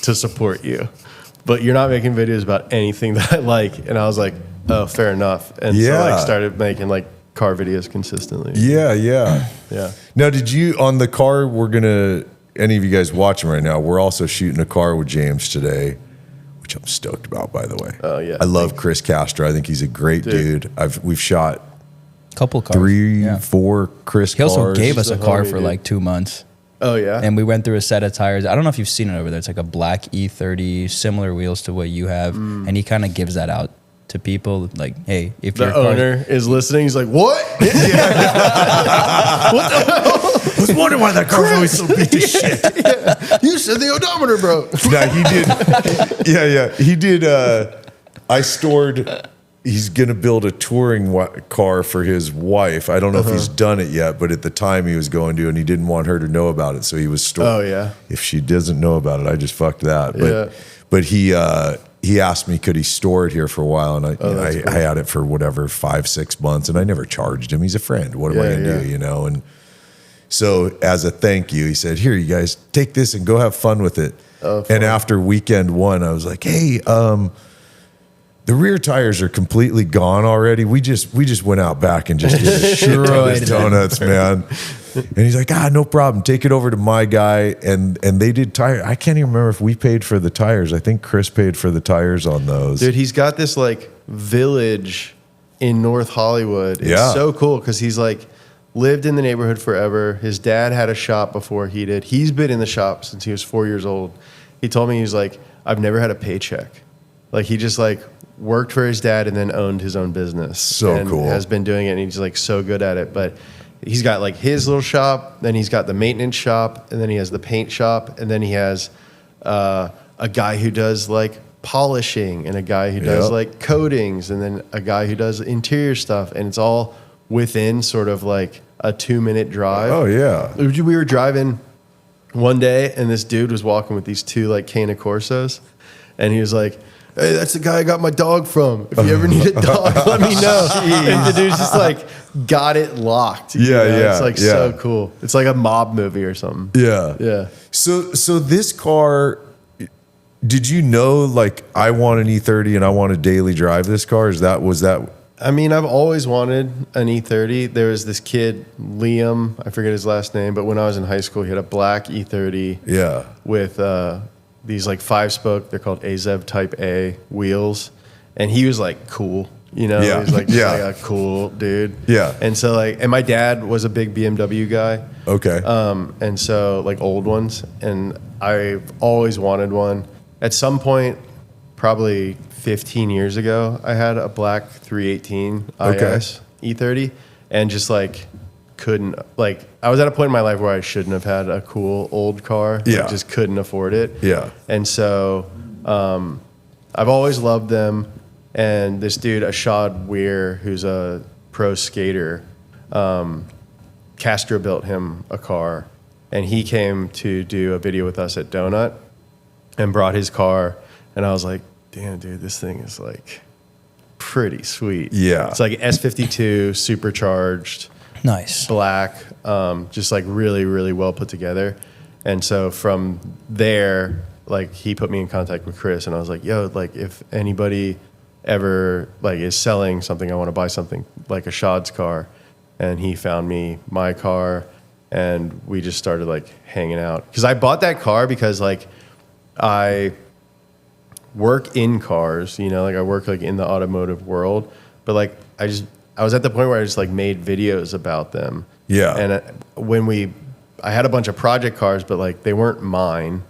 to support you, but you're not making videos about anything that I like. And I was like, oh, fair enough. And so I like started making like car videos consistently. Yeah, yeah. Yeah. Now, did you, on the car, any of you guys watching right now, we're also shooting a car with James today, which I'm stoked about, by the way. Oh, yeah. I love Chris Castro. I think he's a great dude. We've shot a couple cars. 3, 4 Chris cars. He also gave us a car for like 2 months. Oh, yeah? And we went through a set of tires. I don't know if you've seen it over there. It's like a black E30, similar wheels to what you have. And he kind of gives that out to people. Like, hey, if the owner is listening, he's like, what? What the hell? I was wondering why that car was always so beat to shit. Yeah. You said the odometer broke. No, he did. Yeah. He did. He's going to build a touring car for his wife. I don't know if he's done it yet, but at the time he was going to, and he didn't want her to know about it. So he was storing. Oh, yeah. If she doesn't know about it, I just fucked that. But he asked me, could he store it here for a while? And I had it for whatever, 5-6 months, and I never charged him. He's a friend. What am I going to do, you know? And so as a thank you, he said, here, you guys, take this and go have fun with it. And after weekend 1, I was like, hey, the rear tires are completely gone already. We just went out back and just did a shit ton of donuts, man. And he's like, no problem. Take it over to my guy. And they did tire. I can't even remember if we paid for the tires. I think Chris paid for the tires on those. Dude, he's got this like village in North Hollywood. It's so cool because he's like lived in the neighborhood forever. His dad had a shop before he did. He's been in the shop since he was 4 years old. He told me, he was like, I've never had a paycheck. Like he just like worked for his dad and then owned his own business. So cool. Has been doing it, and he's like so good at it. But he's got like his little shop, then he's got the maintenance shop, and then he has the paint shop, and then he has a guy who does like polishing, and a guy who does like coatings, and then a guy who does interior stuff, and it's all within sort of like a 2-minute drive. Oh yeah. We were driving one day, and this dude was walking with these 2 like Cane Corsos, and he was like, hey, that's the guy I got my dog from. If you ever need a dog, let me know. And the dude's just like got it locked. Yeah, yeah. It's like so cool. It's like a mob movie or something. Yeah. Yeah. So this car, did you know like I want an E30 and I want to daily drive this car? Was that? I mean, I've always wanted an E30. There was this kid, Liam, I forget his last name, but when I was in high school, he had a black E30. Yeah. With these like 5-spoke, they're called AZEV Type A wheels, and he was like cool, you know. Yeah. He was like, like a cool dude. Yeah. And so like, and my dad was a big BMW guy. Okay. And so like old ones, and I've always wanted one. At some point, probably 15 years ago, I had a black 318 IS E30, and just like couldn't, like, I was at a point in my life where I shouldn't have had a cool old car. Yeah. I just couldn't afford it. Yeah. And so I've always loved them. And this dude, Ashad Weir, who's a pro skater, Castro built him a car, and he came to do a video with us at Donut and brought his car. And I was like, damn, dude, this thing is like pretty sweet. Yeah. It's like S52 supercharged. Nice. Black, just like really, really well put together. And so from there, like he put me in contact with Chris, and I was like, yo, like if anybody ever like is selling something, I want to buy something like Ashad's car. And he found me my car, and we just started like hanging out. Because I bought that car because like I work in cars, you know, like I work like in the automotive world, but like I was at the point where I just like made videos about them. Yeah. And I had a bunch of project cars, but like they weren't mine.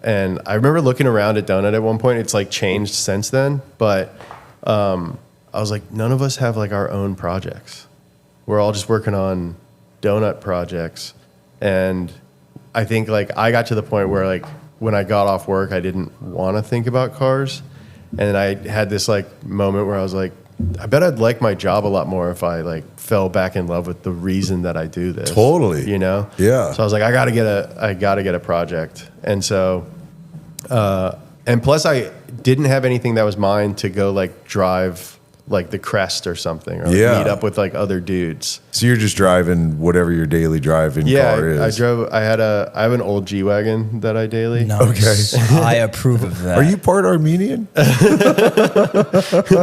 And I remember looking around at Donut at one point. It's like changed since then, but I was like, none of us have like our own projects. we're all just working on donut projects. And I think like I got to the point where like when I got off work, I didn't want to think about cars. And I had this like moment where I was like, I bet I'd like my job a lot more if I like fell back in love with the reason that I do this. Totally. You know? Yeah. So I was like, I gotta get a project. And so, and plus I didn't have anything that was mine to go like drive like the Crest or something, or like meet up with like other dudes. So you're just driving whatever your daily driving car is. I have an old G-Wagon that I daily. Nice. Okay. I approve of that. Are you part Armenian? I've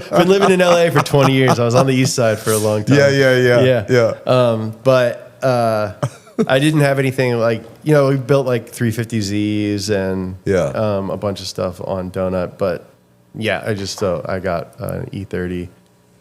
been living in LA for 20 years. I was on the east side for a long time. Yeah. But I didn't have anything like, we built like 350Zs and a bunch of stuff on Donut, but yeah, I got an E30,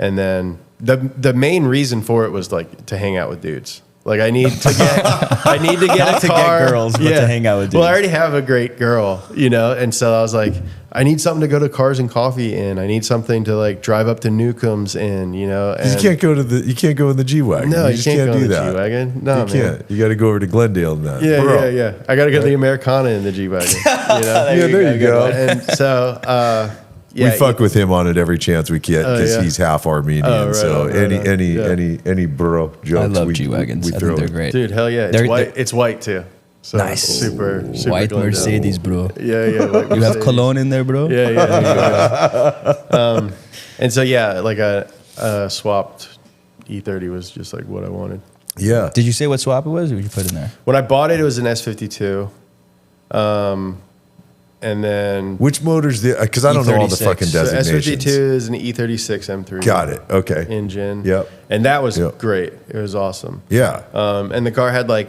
and then the main reason for it was like to hang out with dudes. Like I need to get a car, get girls, but to hang out with dudes. Well, I already have a great girl, and so I was like, I need something to go to Cars and Coffee in. I need something to like drive up to Newcomb's in, And you can't go in the G-Wagon. No, you can't go in the that. G-Wagon. No, you can't. You got to go over to Glendale and that. Yeah. I got to get the Americana in the G-Wagon. There you go. And so. We fuck with him on it every chance we get because he's half Armenian. Any bro jokes. I love G-Wagons. I think they're great. Dude, hell yeah. It's white. It's white too. So nice. Super white Mercedes, bro. Yeah. You have cologne in there, bro? Yeah. And so, like a swapped E30 was just like what I wanted. Yeah. Did you say what swap it was, or did you put in there? When I bought it, it was an S52. And then which motor's because I don't know all the fucking designations. So S52 is an E36 M3. Got it. Okay. Engine. Yep. And that was great. It was awesome. Yeah. And the car had like,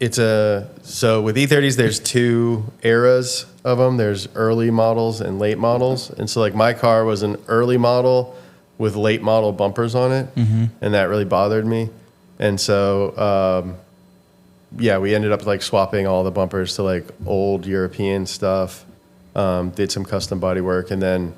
so with E30s, there's two eras of them. There's early models and late models. And so like my car was an early model with late model bumpers on it. Mm-hmm. And that really bothered me. And so, we ended up like swapping all the bumpers to like old European stuff. Did some custom body work, and then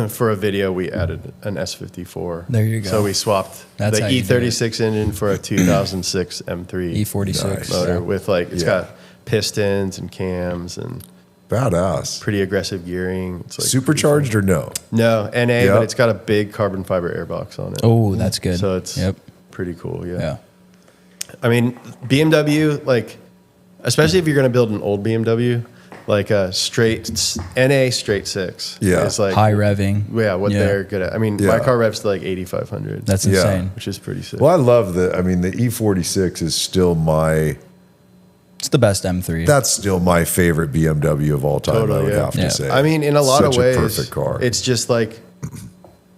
for a video we added an S54. There you go. So we swapped the E36 engine for a 2006 M3 E46 motor with like it's got pistons and cams and badass, pretty aggressive gearing. It's like supercharged or no? No, NA, but it's got a big carbon fiber airbox on it. Oh, that's good. So it's pretty cool. Yeah. I mean, BMW, like, especially if you're going to build an old BMW, like a NA straight six. Yeah. Is like, high revving. Yeah, what they're good at. I mean, my car revs to like 8,500. That's insane. Which is pretty sick. Well, I love the E46 is still it's the best M3. That's still my favorite BMW of all time, totally, I would have to say. I mean, in a lot of ways, perfect car. It's just like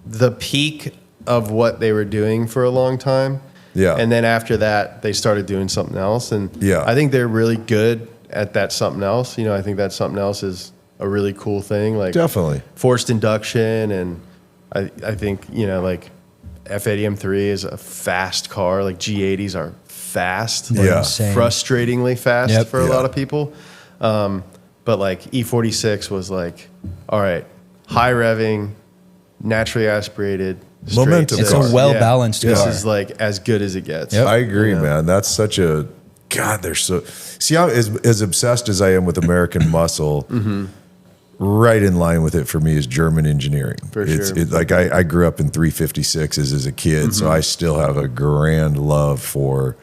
the peak of what they were doing for a long time. Yeah. And then after that, they started doing something else. And I think they're really good at that something else. I think that something else is a really cool thing. Like definitely forced induction. And I think, like F80 M3 is a fast car. Like G80s are fast. Like frustratingly fast for a lot of people. But like E46 was like, all right, high revving, naturally aspirated, momentum. It's a well-balanced car. This is like as good as it gets. I agree, man. That's such a they're so. See, I'm as obsessed as I am with American muscle. Mm-hmm. Right in line with it for me is German engineering. For sure. Like I grew up in 356s as a kid, so I still have a grand love for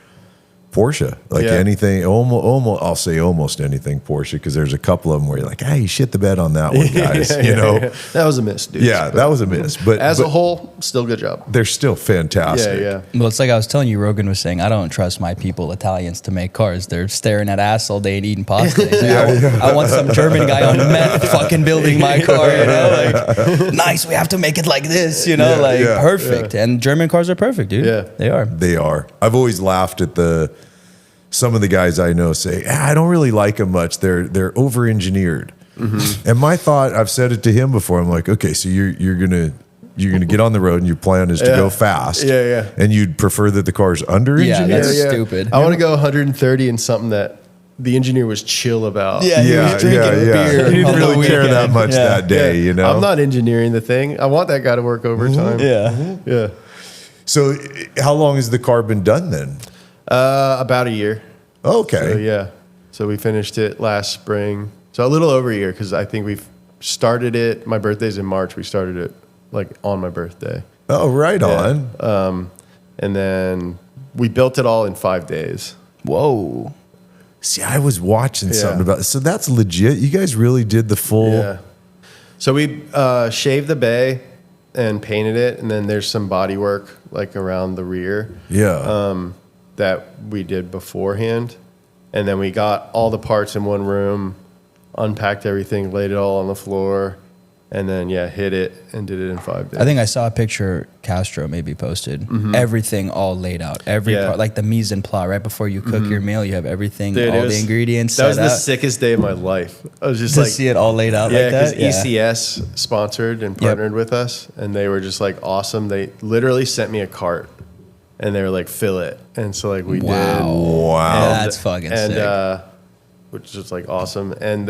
Porsche. Like anything, almost I'll say almost anything Porsche, because there's a couple of them where you're like, you shit the bed on that one, guys. That was a miss, dude. Yeah, that was a miss. But as a whole, still good job. They're still fantastic. Yeah. Well, it's like I was telling you, Rogan was saying, I don't trust my people, Italians, to make cars. They're staring at ass all day and eating pasta. I want some German guy on meth fucking building my car. Like, nice, we have to make it like this. Perfect. And German cars are perfect, dude. Yeah, they are. They are. I've always laughed at some of the guys I know say, I don't really like them much. They're over-engineered. Mm-hmm. And my thought, I've said it to him before, I'm like, okay, so you're gonna get on the road and your plan is to go fast. Yeah. And you'd prefer that the car's under-engineered? Yeah, that's stupid. I want to go 130 in something that the engineer was chill about. Yeah, he was drinking beer. He didn't really care that much that day, I'm not engineering the thing. I want that guy to work overtime. Yeah. So how long has the car been done then? About a year. Okay. So, so we finished it last spring. So a little over a year, because I think we've started it. My birthday's in March. We started it like on my birthday. Oh, right on. And then we built it all in 5 days. Whoa. See, I was watching something about it. So that's legit. You guys really did the full. Yeah. So we shaved the bay and painted it, and then there's some body work like around the rear. Yeah. That we did beforehand. And then we got all the parts in one room, unpacked everything, laid it all on the floor, and then, hit it and did it in 5 days. I think I saw a picture Castro maybe posted. Mm-hmm. Everything all laid out. Every part, like the mise en place, right before you cook your meal, you have everything, the ingredients that was set the up. sickest day of my life. I was just to see it all laid out like that. Because ECS sponsored and partnered with us, and they were just like awesome. They literally sent me a cart, and they were like, fill it. And so like we did. Wow. That's fucking sick. Which is like awesome. And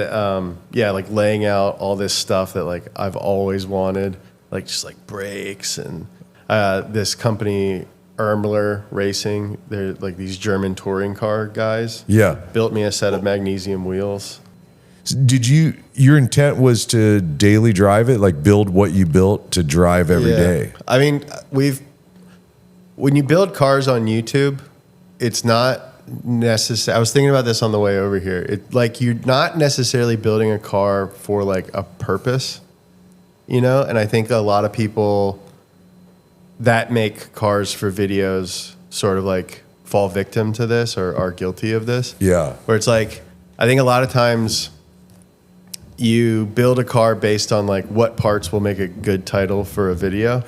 like laying out all this stuff that like I've always wanted, like just like brakes and this company Ermler Racing, they're like these German touring car guys. Yeah. Built me a set of magnesium wheels. Did your intent was to daily drive it, like build what you built to drive every day? I mean, when you build cars on YouTube, it's not necessary. I was thinking about this on the way over here. It like you're not necessarily building a car for like a purpose, you know? And I think a lot of people that make cars for videos sort of like fall victim to this or are guilty of this. Yeah. Where it's like, I think a lot of times you build a car based on like what parts will make a good title for a video.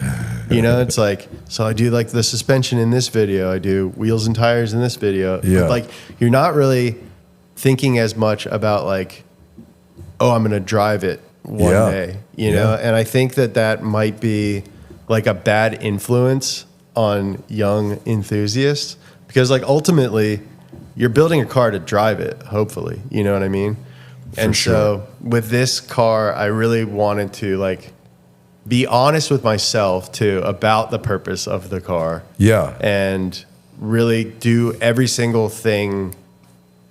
You know, it's like, so I do like the suspension in this video. I do wheels and tires in this video. Yeah. But like, you're not really thinking as much about like, oh, I'm going to drive it one day, you know? And I think that might be like a bad influence on young enthusiasts because like ultimately you're building a car to drive it, hopefully, you know what I mean? And so with this car, I really wanted to like be honest with myself too about the purpose of the car. Yeah. And really do every single thing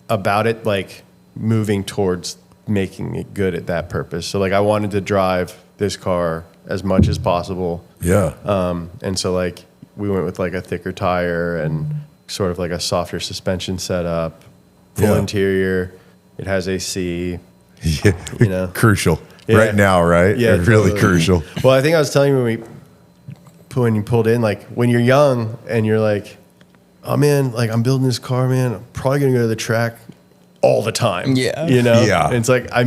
about it, like moving towards making it good at that purpose. So like I wanted to drive this car as much as possible. Yeah. And so like we went with like a thicker tire and sort of like a softer suspension setup, full interior. It has AC, you know. Crucial right now, right? Yeah, really crucial. Well, I think I was telling you when you pulled in, like when you're young and you're like, oh man, like I'm building this car, man. I'm probably gonna go to the track all the time. Yeah, you know. Yeah, and it's like I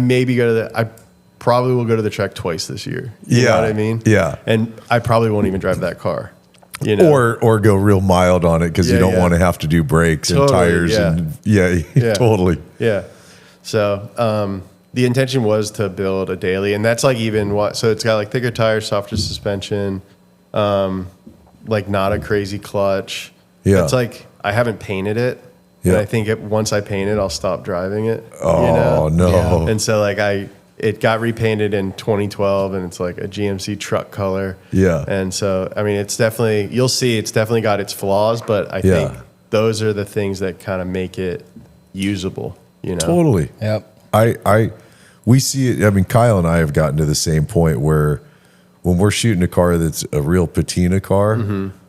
probably will go to the track twice this year. You know what I mean? Yeah, and I probably won't even drive that car. You know? Or go real mild on it because you don't want to have to do brakes and tires and totally. Yeah. So the intention was to build a daily, and that's like so it's got like thicker tires, softer suspension, like not a crazy clutch. Yeah. It's like I haven't painted it. Yeah. And I think once I paint it, I'll stop driving it. Oh, you know? no. Yeah. And so like it got repainted in 2012 and it's like a GMC truck color. Yeah. And so, I mean, you'll see it's definitely got its flaws, but I think those are the things that kind of make it usable, you know? Totally. Yep. We see it. I mean, Kyle and I have gotten to the same point where when we're shooting a car that's a real patina car,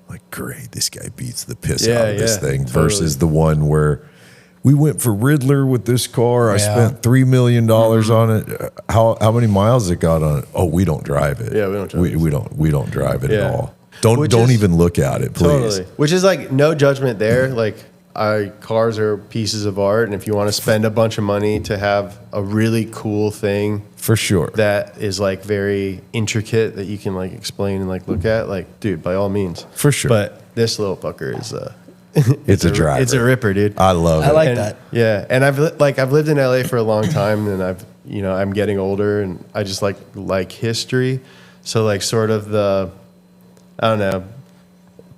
like, great, this guy beats the piss out of this thing versus the one where we went for Riddler with this car. I spent $3 million on it. How many miles it got on it? Oh, we don't drive it. Yeah, we don't drive it. We don't drive it at all. Don't even look at it, please. Totally. Which is like no judgment there. Like cars are pieces of art, and if you want to spend a bunch of money to have a really cool thing, for sure, that is like very intricate that you can like explain and like look at, like, dude, by all means, for sure. But this little fucker is it's a driver. It's a ripper, dude. I love it. I like that. Yeah, and I've lived in LA for a long time, and I'm getting older, and I just like history. So like sort of I don't know,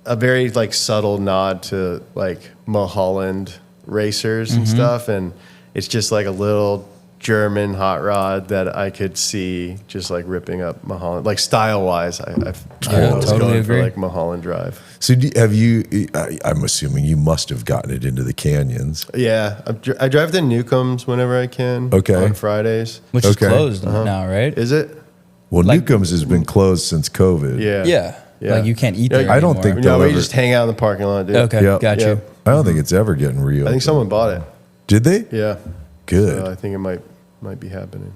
a very like subtle nod to like Mulholland racers and stuff, and it's just like a little German hot rod that I could see just like ripping up Mulholland, like style wise. I totally agree. For like Mulholland Drive. So I'm assuming you must have gotten it into the canyons. Yeah, I drive to Newcombs whenever I can. Okay. On Fridays, which is closed now, right? Is it? Well, Newcombs has been closed since COVID. Yeah. Like you can't eat there. I don't think we just hang out in the parking lot, dude. Okay, got you. I don't think it's ever getting reopened. I think someone bought it. Did they? Yeah. Good. So I think it might be happening.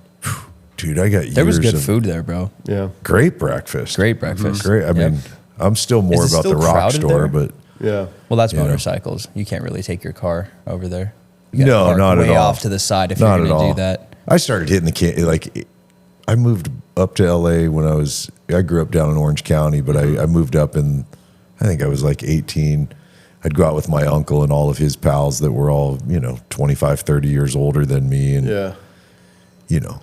Dude, I got years There was good food there, bro. Yeah. Great breakfast. Great breakfast. Great. I mean, I'm still more about the rock store, but yeah. Well, that's motorcycles. You can't really take your car over there. No, not at all. Way off to the side if you're going to do that. I started hitting the can. Like, I moved up to LA when I grew up down in Orange County, but I moved up in, I think I was like 18. I'd go out with my uncle and all of his pals that were all, 25, 30 years older than me. And,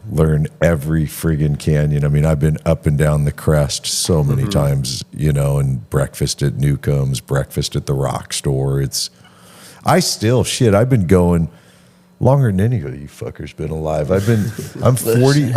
learn every friggin' canyon. I mean, I've been up and down the crest so many times, and breakfast at Newcombs, breakfast at the rock store. I've been going longer than any of you fuckers been alive. I'm 40,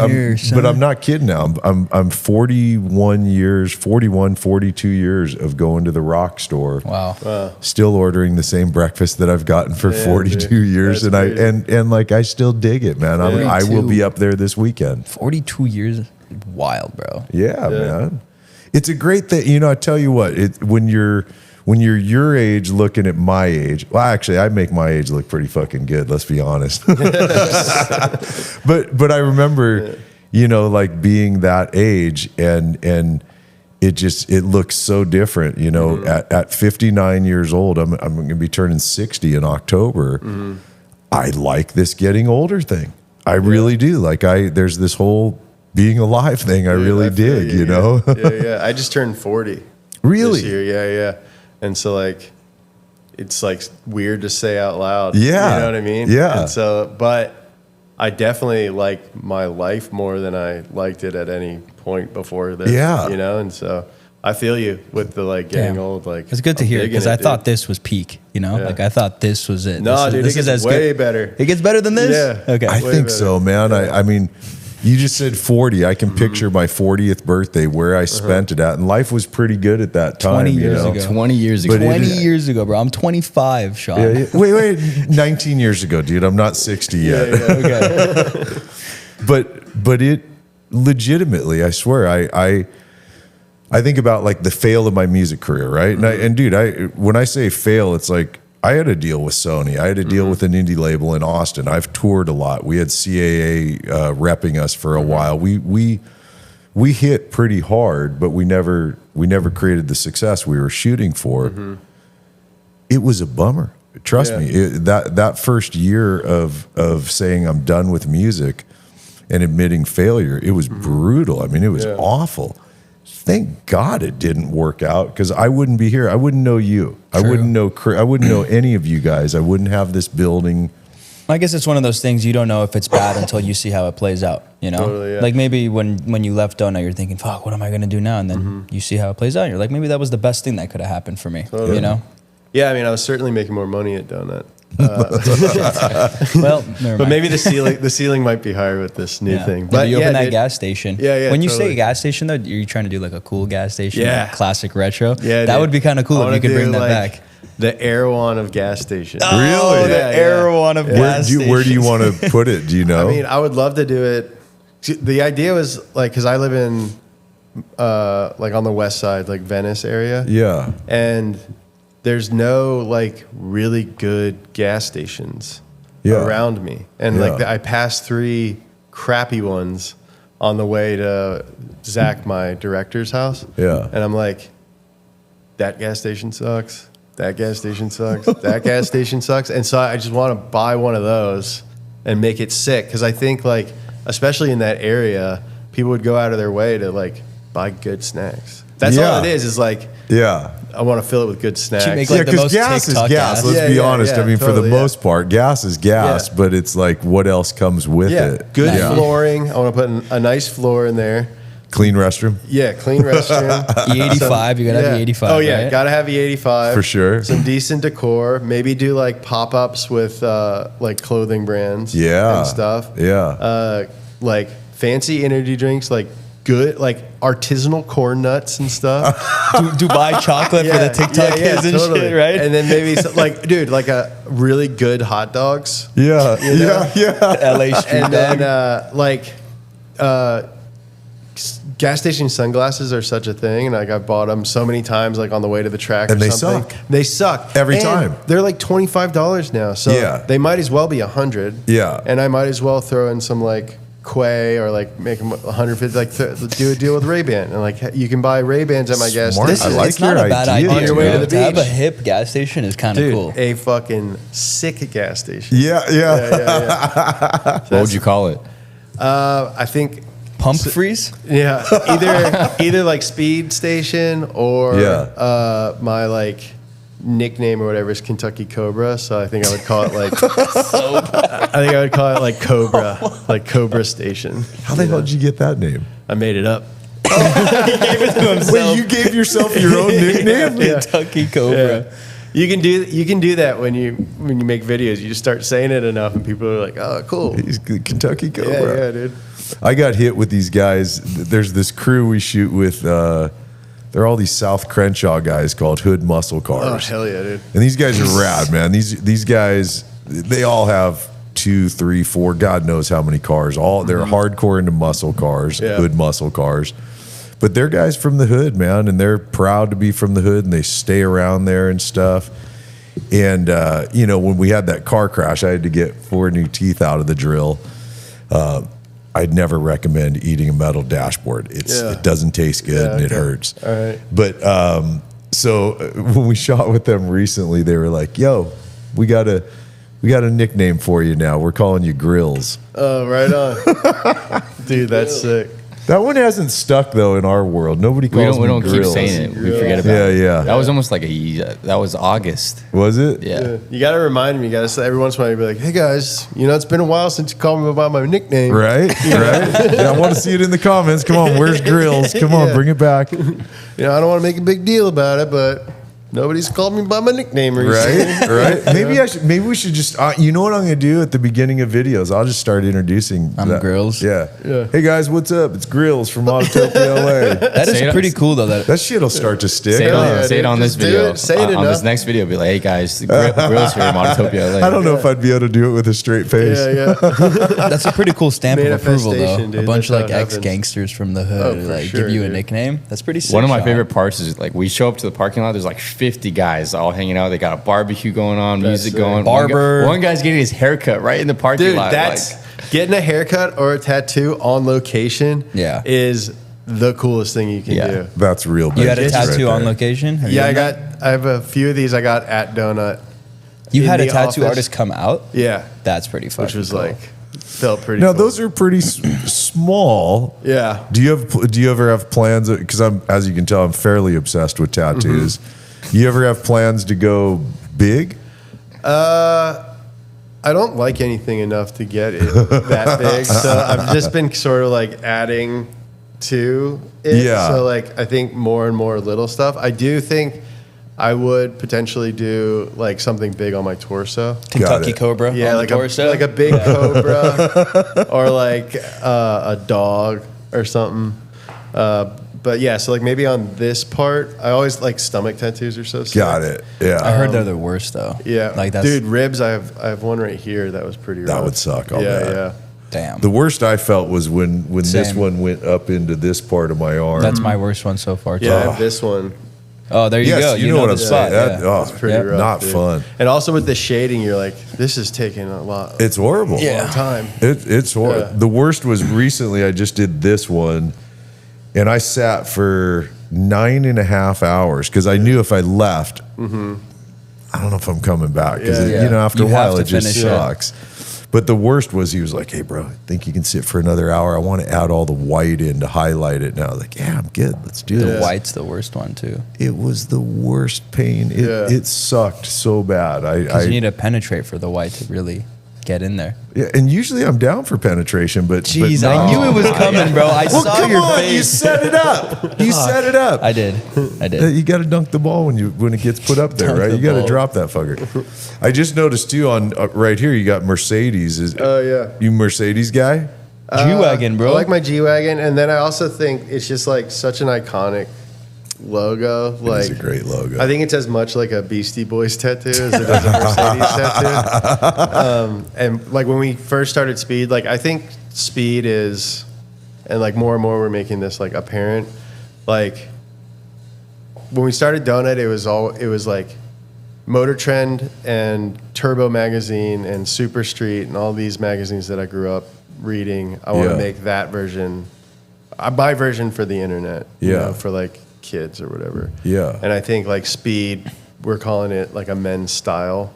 but I'm not kidding now. I'm 42 years of going to the rock store. Wow. Still ordering the same breakfast that I've gotten for 42 years. And I still dig it, man. I will be up there this weekend. 42 years. Wild, bro. Yeah, man. It's a great thing. I tell you what, when you're your age looking at my age, well, actually, I make my age look pretty fucking good. Let's be honest. But I remember, like being that age and it looks so different. At 59 years old, I'm going to be turning 60 in October. I like this getting older thing. I really do. Like there's this whole being alive thing. I really dig. Yeah. I just turned 40. Really? This year. Yeah. And so like, it's like weird to say out loud. Yeah. You know what I mean? Yeah. And so, but I definitely like my life more than I liked it at any point before this. Yeah. And so I feel you with the like getting old. Like it's good to hear because I thought this was peak, Like I thought this was it. No, dude, it gets way better. It gets better than this? Yeah. Okay. I think so, man. Yeah. I mean, you just said 40. I can picture my 40th birthday, where I spent it at. And life was pretty good at that time. 20 years ago. 20 years ago. 20 years ago, bro. I'm 25, Sean. Yeah. Wait. 19 years ago, dude. I'm not 60 yet. Okay. But it legitimately, I swear, I think about like the fail of my music career, right? And dude, when I say fail, it's like, I had a deal with Sony. I had a deal with an indie label in Austin. I've toured a lot. We had CAA repping us for a while. We hit pretty hard, but we never created the success we were shooting for. It was a bummer. Trust me. That first year of saying I'm done with music and admitting failure, it was brutal. I mean, it was awful. Thank God it didn't work out, because I wouldn't be here. I wouldn't know you. True. I wouldn't know any of you guys. I wouldn't have this building. I guess it's one of those things you don't know if it's bad until you see how it plays out, Totally, yeah. Like maybe when you left Donut, you're thinking, fuck, what am I going to do now? And then you see how it plays out. You're like, maybe that was the best thing that could have happened for me, Yeah, I mean, I was certainly making more money at Donut. Well, never mind. But maybe the ceiling might be higher with this new thing. But you open that gas station. Yeah. When you say gas station, though, are you trying to do like a cool gas station? Yeah. Like classic retro? Yeah, that would be kind of cool if you could bring that back. The Erewhon of gas stations. Really? The Erewhon of gas stations. Where do you want to put it? Do you know? I mean, I would love to do it. The idea was like, because I live in like on the west side, like Venice area. Yeah. And there's no like really good gas stations around me. And like I passed 3 crappy ones on the way to Zach, my director's house. Yeah. And I'm like, that gas station sucks. That gas station sucks. That gas station sucks. And so I just want to buy one of those and make it sick. Because I think like, especially in that area, people would go out of their way to like buy good snacks. That's all it is like, I want to fill it with good snacks. Because gas is gas. Let's be honest. I mean, totally, for the most part, gas is gas, but it's like what else comes with it. Good flooring. I want to put a nice floor in there. Clean restroom? Yeah, clean restroom. E85, you gotta have E85. Oh yeah, right? gotta have E85 For sure. Some decent decor. Maybe do like pop-ups with like clothing brands. And stuff. Yeah. Like fancy energy drinks, like good, like artisanal corn nuts and stuff. Dubai chocolate for the TikTok kids and shit, right? And then maybe like, dude, like a really good hot dogs. Yeah. You know? Yeah. LA street And dog. then like gas station sunglasses are such a thing, and like I've bought them so many times, like on the way to the track. And or they something. suck. They suck Every And time. They're like $25 now, so they might as well be $100. Yeah. And I might as well throw in some like Quay or like make them 150. Like do a deal with Ray-Ban, and like you can buy Ray-Bans at my gas Smart. station. I like It's not your a bad idea, idea. On your way to the To have a beach. hip gas station is kind of Dude, cool. a fucking sick gas station. Yeah. What would you call it? I think. Pumpphreys? Yeah, either like speed station or my like nickname or whatever is Kentucky Cobra. So I think I would call it like Cobra, like Cobra Station. How the hell did you get that name? I made it up. He gave it to himself. Wait, you gave yourself your own nickname? Kentucky Cobra. Yeah. You can do that when you make videos. You just start saying it enough, and people are like, "Oh, cool." He's Kentucky Cobra. Yeah, dude. I got hit with these guys. There's this crew we shoot with. They're all these South Crenshaw guys called Hood Muscle Cars. Oh, hell yeah, dude. And these guys are rad, man. These guys, they all have 2, 3, 4, God knows how many cars. They're hardcore into muscle cars, Hood muscle cars. But they're guys from the hood, man, and they're proud to be from the hood, and they stay around there and stuff. And when we had that car crash, I had to get 4 new teeth out of the drill. I'd never recommend eating a metal dashboard. It doesn't taste good and it hurts. All right. But so when we shot with them recently, they were like, "Yo, we got a nickname for you now. We're calling you Grills." Oh, right on, dude. That's sick. That one hasn't stuck though in our world. Nobody calls We me don't keep Grills. saying it. We forget about it. Yeah. That was almost like that was August. Was it? Yeah. You got to remind me. You got to say every once in a while. You be like, "Hey guys, it's been a while since you called me about my nickname." Right. Right. Yeah, I want to see it in the comments. Come on, where's Grills? Come on, bring it back. I don't want to make a big deal about it, but nobody's called me by my nickname recently. Right. Maybe we should just. You know what I'm going to do at the beginning of videos? I'll just start introducing. Grills. Yeah. Hey guys, what's up? It's Grills from Autotopia LA. That is pretty cool though. That shit'll start to stick. Say it on this Just do video. it. Say it on enough. this next video, be like, "Hey guys, Grills here from Autotopia LA." I don't know if I'd be able to do it with a straight face. Yeah. That's a pretty cool stamp of approval though. Manifestation, dude. A bunch of That's like how it happens. ex-gangsters from the hood for sure, give you a dude. nickname. That's pretty sick. One of my shot. favorite parts is like we show up to the parking lot. There's like 50 guys all hanging out. They got a barbecue going on, music sick. going. Barber. One guy's getting his haircut right in the parking Dude, lot. that's getting a haircut or a tattoo on location. Yeah. Is the coolest thing you can do. That's real. You had a business right tattoo on there. location? Have you Yeah, done that? I have a few of these I got at Donut. You in had a the tattoo office. artist come out? Yeah, That's pretty fucking which was cool. like felt pretty. Now cool. those are pretty small. Yeah. Do you ever have plans? Because as you can tell, I'm fairly obsessed with tattoos. You ever have plans to go big? I don't like anything enough to get it that big, so I've just been sort of like adding to it. Yeah. So like I think more and more little stuff. I do think I would potentially do like something big on my torso. Kentucky it. Cobra Yeah, on like the torso? a big cobra or like a dog or something. But yeah, so like maybe on this part, I always like stomach tattoos are so sick. Got it. Yeah. I heard they're the worst though. Yeah, Like that's dude, ribs. I have one right here that was pretty. That rough. would suck, I'll Yeah, bet. yeah. damn. The worst I felt was when this Same. one went up into this part of my arm. That's my worst one so far too. Yeah, I have this one. Oh, there you yes, go. you know what the I'm spot, saying. yeah. That, Pretty rough, not dude. fun. And also with the shading, you're like, this is taking a lot. It's horrible. Yeah. Long time. It's horrible. Yeah. The worst was recently. I just did this one, and I sat for 9.5 hours because I knew if I left, I don't know if I'm coming back because Yeah. after You a while have it to just finish it. sucks. But the worst was he was like, "Hey, bro, I think you can sit for another hour. I want to add all the white in to highlight it." And I was like, "Yeah, I'm good. Let's do The it." white's the worst one too. It was the worst pain. It sucked so bad. Because you need to penetrate for the white to really get in there. Yeah, and usually I'm down for penetration, but jeez, I knew it was coming, bro. I saw your face. You set it up. You set it up. I did. You got to dunk the ball when it gets put up there, right? You got to drop that fucker. I just noticed too on right here you got Mercedes. Oh yeah, you Mercedes guy? G-Wagon, bro. I like my G-Wagon, and then I also think it's just like such an iconic logo. Like, it's a great logo. I think it's as much like a Beastie Boys tattoo as it is a Mercedes tattoo. And like when we first started Speed, like I think Speed is, and like more and more we're making this like apparent. Like when we started Donut, it was like Motor Trend and Turbo Magazine and Super Street and all these magazines that I grew up reading. I want to make that version, my version for the internet. You know, for like kids or whatever. Yeah. And I think like Speed, we're calling it like a men's style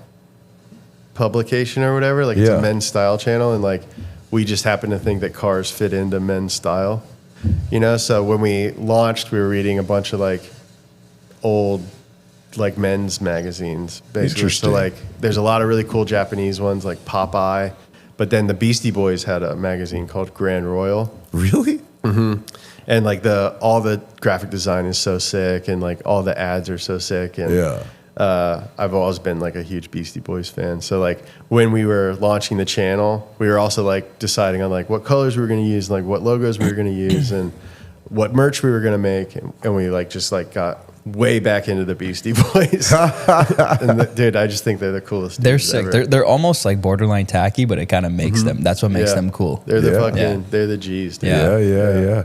publication or whatever. Like it's a men's style channel, and like we just happen to think that cars fit into men's style. You know, so when we launched, we were reading a bunch of like old like men's magazines basically. So like there's a lot of really cool Japanese ones like Popeye, but then the Beastie Boys had a magazine called Grand Royal. Really? Mm-hmm. And like all the graphic design is so sick, and like all the ads are so sick. And I've always been like a huge Beastie Boys fan. So like when we were launching the channel, we were also like deciding on like what colors we were going to use, and like what logos we were going to use, and what merch we were going to make. And we like just like got way back into the Beastie Boys. And dude, I just think they're the coolest. They're sick. Ever. They're almost like borderline tacky, but it kind of makes them. That's what makes them cool. They're the fucking. They're the G's. Dude. Yeah.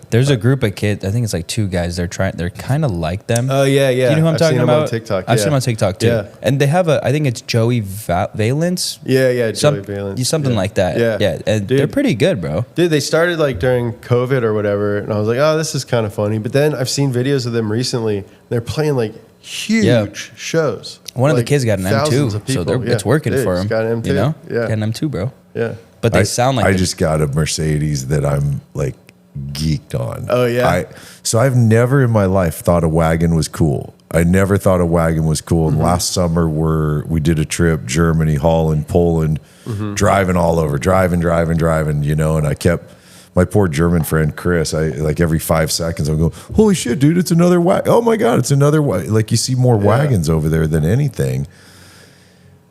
There's a group of kids. I think it's like two guys. They're kind of like them. Oh yeah. Do you know who I'm talking about? On TikTok. I've seen them on TikTok too. Yeah. And they have I think it's Joey Valence. Yeah. Joey Valence. Something like that. Yeah. And dude, they're pretty good, bro. Dude, they started like during COVID or whatever, and I was like, oh, this is kind of funny. But then I've seen videos of them recently. They're playing like huge shows. One of the kids got an M2, so it's working for him. Got an M2. You know? Yeah. Got an M2, bro. Yeah. But they sound like I just got a Mercedes that I'm like geeked on. Oh yeah. So I've never in my life thought a wagon was cool. I never thought a wagon was cool. And last summer we did a trip, Germany, Holland, Poland, driving all over, driving, you know, and I kept my poor German friend Chris, I like every 5 seconds I'm going, holy shit, dude, it's another wagon. Oh my God, it's another wagon. Like you see more wagons over there than anything.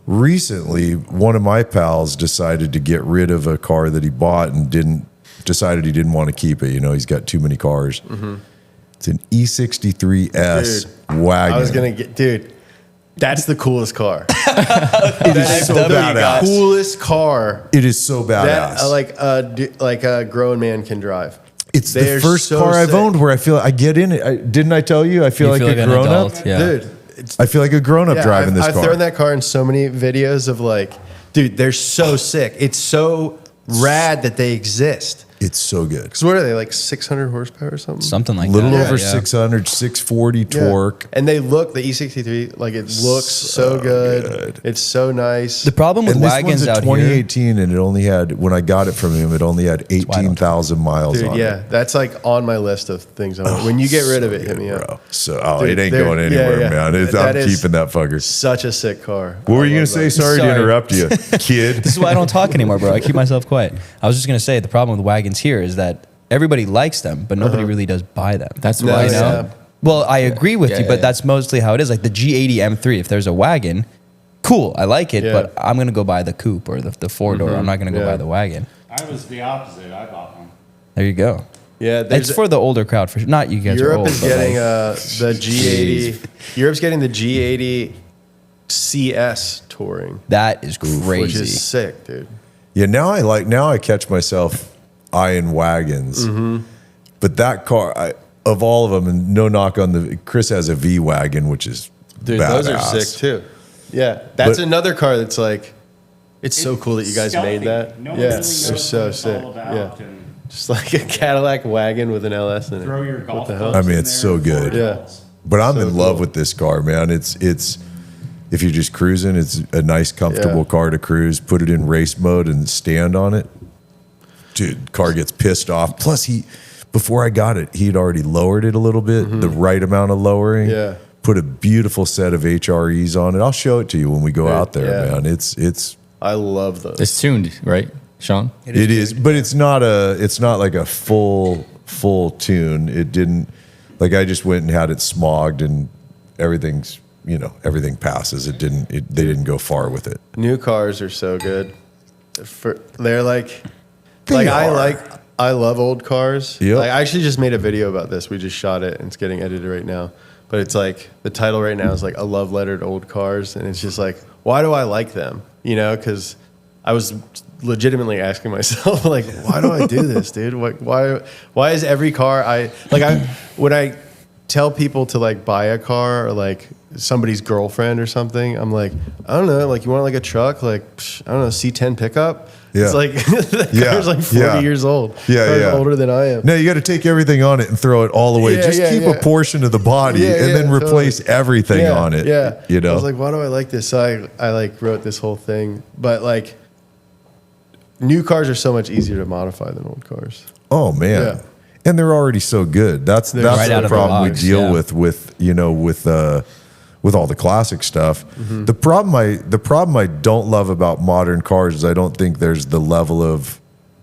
Recently, one of my pals decided to get rid of a car that he bought and decided he didn't want to keep it. You know, he's got too many cars. It's an E63S wagon. I was going to dude, that's the coolest car. It is so badass. Coolest car. It is so badass. That like a grown man can drive. It's the first car I've owned where I feel I get in it. Didn't I tell you? I feel like a grown up. Yeah. Dude. I feel like a grown up driving this car. I've thrown that car in so many videos of like, dude, they're so sick. It's so rad that they exist. It's so good. Because what are they, like 600 horsepower or something? Something like little that. over 600, 640 torque. And they look, the E63, like it looks so good. It's so nice. The problem with wagons out here. 2018, and it only had, when I got it from him, it only had 18,000 miles on it. That's like on my list of things I want. When you get rid of it, hit me up. Bro. So, it ain't going anywhere, man. I'm keeping that fucker. Such a sick car. What were you going to say? Sorry to interrupt you, kid. This is why I don't talk anymore, bro. I keep myself quiet. I was just going to say, the problem with wagons here is that everybody likes them, but nobody really does buy them. That's why. Well, I agree with you, but that's mostly how it is. Like the G80 M3, if there's a wagon, cool, I like it, but I'm going to go buy the coupe or the four-door. I'm not going to go buy the wagon. I was the opposite. I bought one. There you go. Yeah, it's for the older crowd. For not you guys Europe are old. Is getting the G80. Europe's getting the G80 CS touring. That is crazy. Which is sick, dude. Yeah, now I catch myself eyeing wagons. But that car, of all of them, and no knock on Chris has a V wagon, which is badass. Those are sick too. Yeah, that's another car that's like, it's so cool that you guys stealthy. made that. No one really knows they're so what sick. it's all about, and just like a Cadillac wagon with an LS in it. throw your golf What the hell? clubs I mean, in it's there so and good. four Yeah. balls. But I'm in love cool. with this car, man. It's if you're just cruising, it's a nice, comfortable car to cruise. Put it in race mode and stand on it. Dude, car gets pissed off. Plus, before I got it, he'd already lowered it a little bit, the right amount of lowering. Yeah. Put a beautiful set of HREs on it. I'll show it to you when we go out there, man. It's I love those. It's tuned, right, Sean? It is, but it's not like a full tune. It didn't, like, I just went and had it smogged and everything passes. They didn't go far with it. New cars are so good. They're like I love old cars. Yep. Like, I actually just made a video about this. We just shot it and it's getting edited right now. But it's like, the title right now is like a love letter to old cars. And it's just like, why do I like them? You know, because I was legitimately asking myself, like, why do I do this, dude? Why is every car when I tell people to like buy a car or like somebody's girlfriend or something, I'm like, I don't know, like, you want like a truck, like, I don't know, C10 pickup. Yeah. It's like, that car's like 40 years old. Yeah. Older than I am. No, you got to take everything on it and throw it all away. Just keep a portion of the body and then replace everything on it. Yeah. You know? I was like, why do I like this? So I like wrote this whole thing. But like, new cars are so much easier to modify than old cars. Oh man. Yeah. And they're already so good. That's right the problem we deal with all the classic stuff. Mm-hmm. The problem I don't love about modern cars is I don't think there's the level of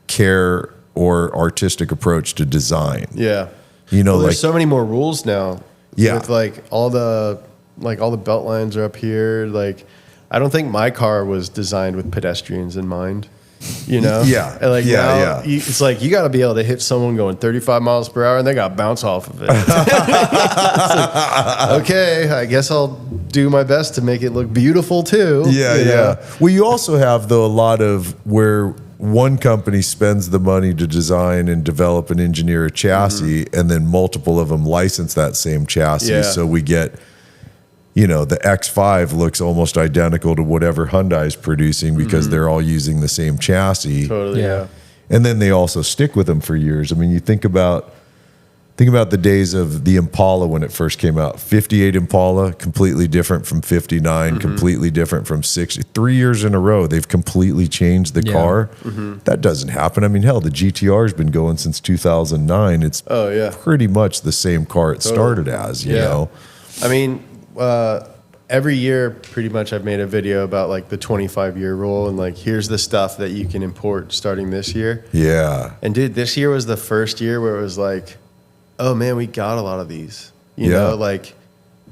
care or artistic approach to design. Yeah. You know, there's so many more rules now. Yeah. With like all the belt lines are up here. Like, I don't think my car was designed with pedestrians in mind. You know? Yeah. And like it's like, you got to be able to hit someone going 35 miles per hour and they got to bounce off of it. Like, okay, I guess I'll do my best to make it look beautiful too. Yeah. Well, you also have, though, a lot of where one company spends the money to design and develop and engineer a chassis, and then multiple of them license that same chassis. Yeah. So we get, the X5 looks almost identical to whatever Hyundai's producing because they're all using the same chassis. Totally, yeah. And then they also stick with them for years. I mean, you think about the days of the Impala when it first came out. 58 Impala, completely different from 59, completely different from 60. 3 years in a row, they've completely changed the car. That doesn't happen. I mean, hell, the GTR's been going since 2009. It's pretty much the same car it started as, you know? I mean, every year, pretty much, I've made a video about like the 25-year rule and like, here's the stuff that you can import starting this year. Yeah. And dude, this year was the first year where it was like, oh man, we got a lot of these. You know, like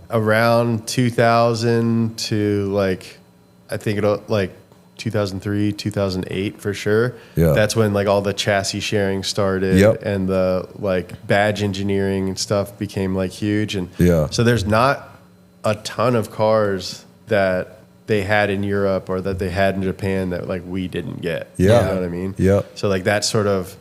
around 2000 to like, I think it'll like 2003, 2008 for sure. Yeah. That's when like all the chassis sharing started and the like badge engineering and stuff became like huge. And so there's not a ton of cars that they had in Europe or that they had in Japan that like we didn't get. Yeah. You know what I mean? Yeah. So like that sort of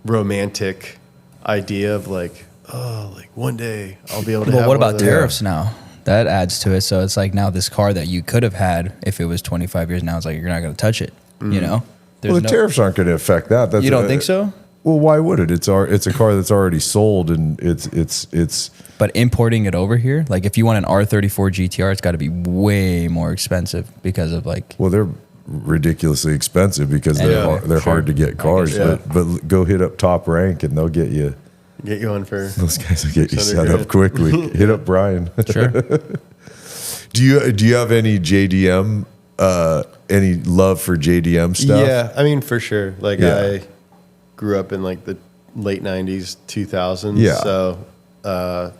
romantic idea of like, oh, like one day I'll be able to have what about tariffs now? That adds to it. So it's like now this car that you could have had if it was 25 years now, it's like you're not going to touch it, you know? Well, the tariffs aren't going to affect that. You don't think so? Well, why would it? It's a car that's already sold, and it's. But importing it over here, like if you want an R34 GTR, it's got to be way more expensive because of like. Well, they're ridiculously expensive because they're hard to get cars. But go hit up Top Rank and they'll get you. Get you on for those guys will get you set up quickly. Hit up Brian. Sure. Do you have any JDM? Any love for JDM stuff? Yeah, I mean for sure. Like I grew up in like the late 90s, 2000s. Yeah. So,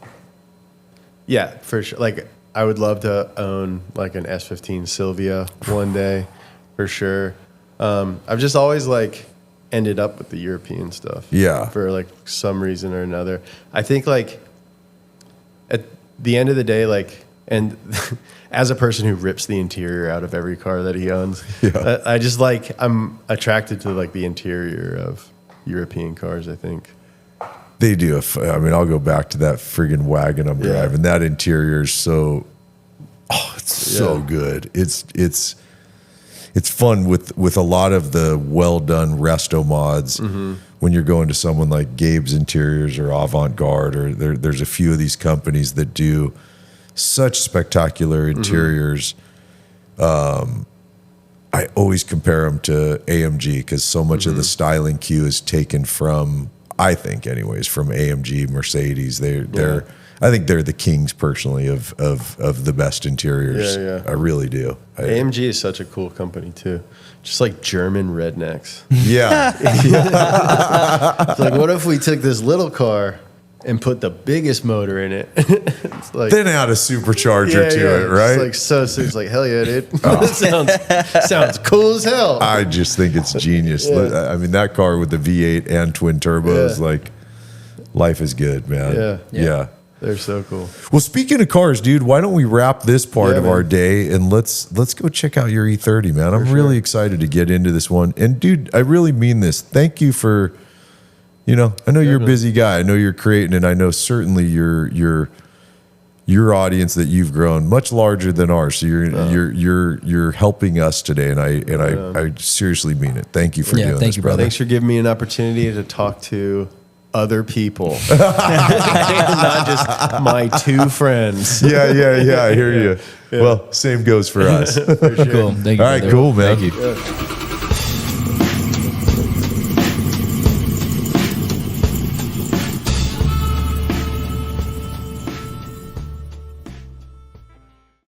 yeah, for sure. Like I would love to own like an S15 Silvia one day, for sure. I've just always like ended up with the European stuff. Yeah. For like some reason or another. I think like at the end of the day, like, and as a person who rips the interior out of every car that he owns, I just like, I'm attracted to like the interior of European cars, I think. They do. I mean, I'll go back to that friggin' wagon I'm driving. That interior is so, it's so good. It's fun with a lot of the well done resto mods. When you're going to someone like Gabe's Interiors or Avant Garde, or there's a few of these companies that do such spectacular interiors. I always compare them to AMG because so much of the styling cue is taken from, I think anyways, from AMG, Mercedes. They're I think they're the kings personally of the best interiors. Yeah. I really do. AMG is such a cool company too. Just like German rednecks. Yeah. It's like, what if we took this little car and put the biggest motor in it? It's like, then add a supercharger to it, right? It's like it's like, hell yeah, dude. sounds cool as hell. I just think it's genius. I mean, that car with the V8 and twin turbos, like, life is good, man. Yeah. They're so cool. Well, speaking of cars, dude, why don't we wrap this part of our day and let's go check out your E30, man. I'm really excited to get into this one. And dude, I really mean this. Thank you for, I know you're a busy guy. I know you're creating, and I know certainly your audience that you've grown much larger than ours. So you're helping us today, and I seriously mean it. Thank you for doing this, brother. Thanks for giving me an opportunity to talk to other people, not just my two friends. Yeah, I hear you. Well, same goes for us. Cool. Thank you. All right, cool, man. Thank you.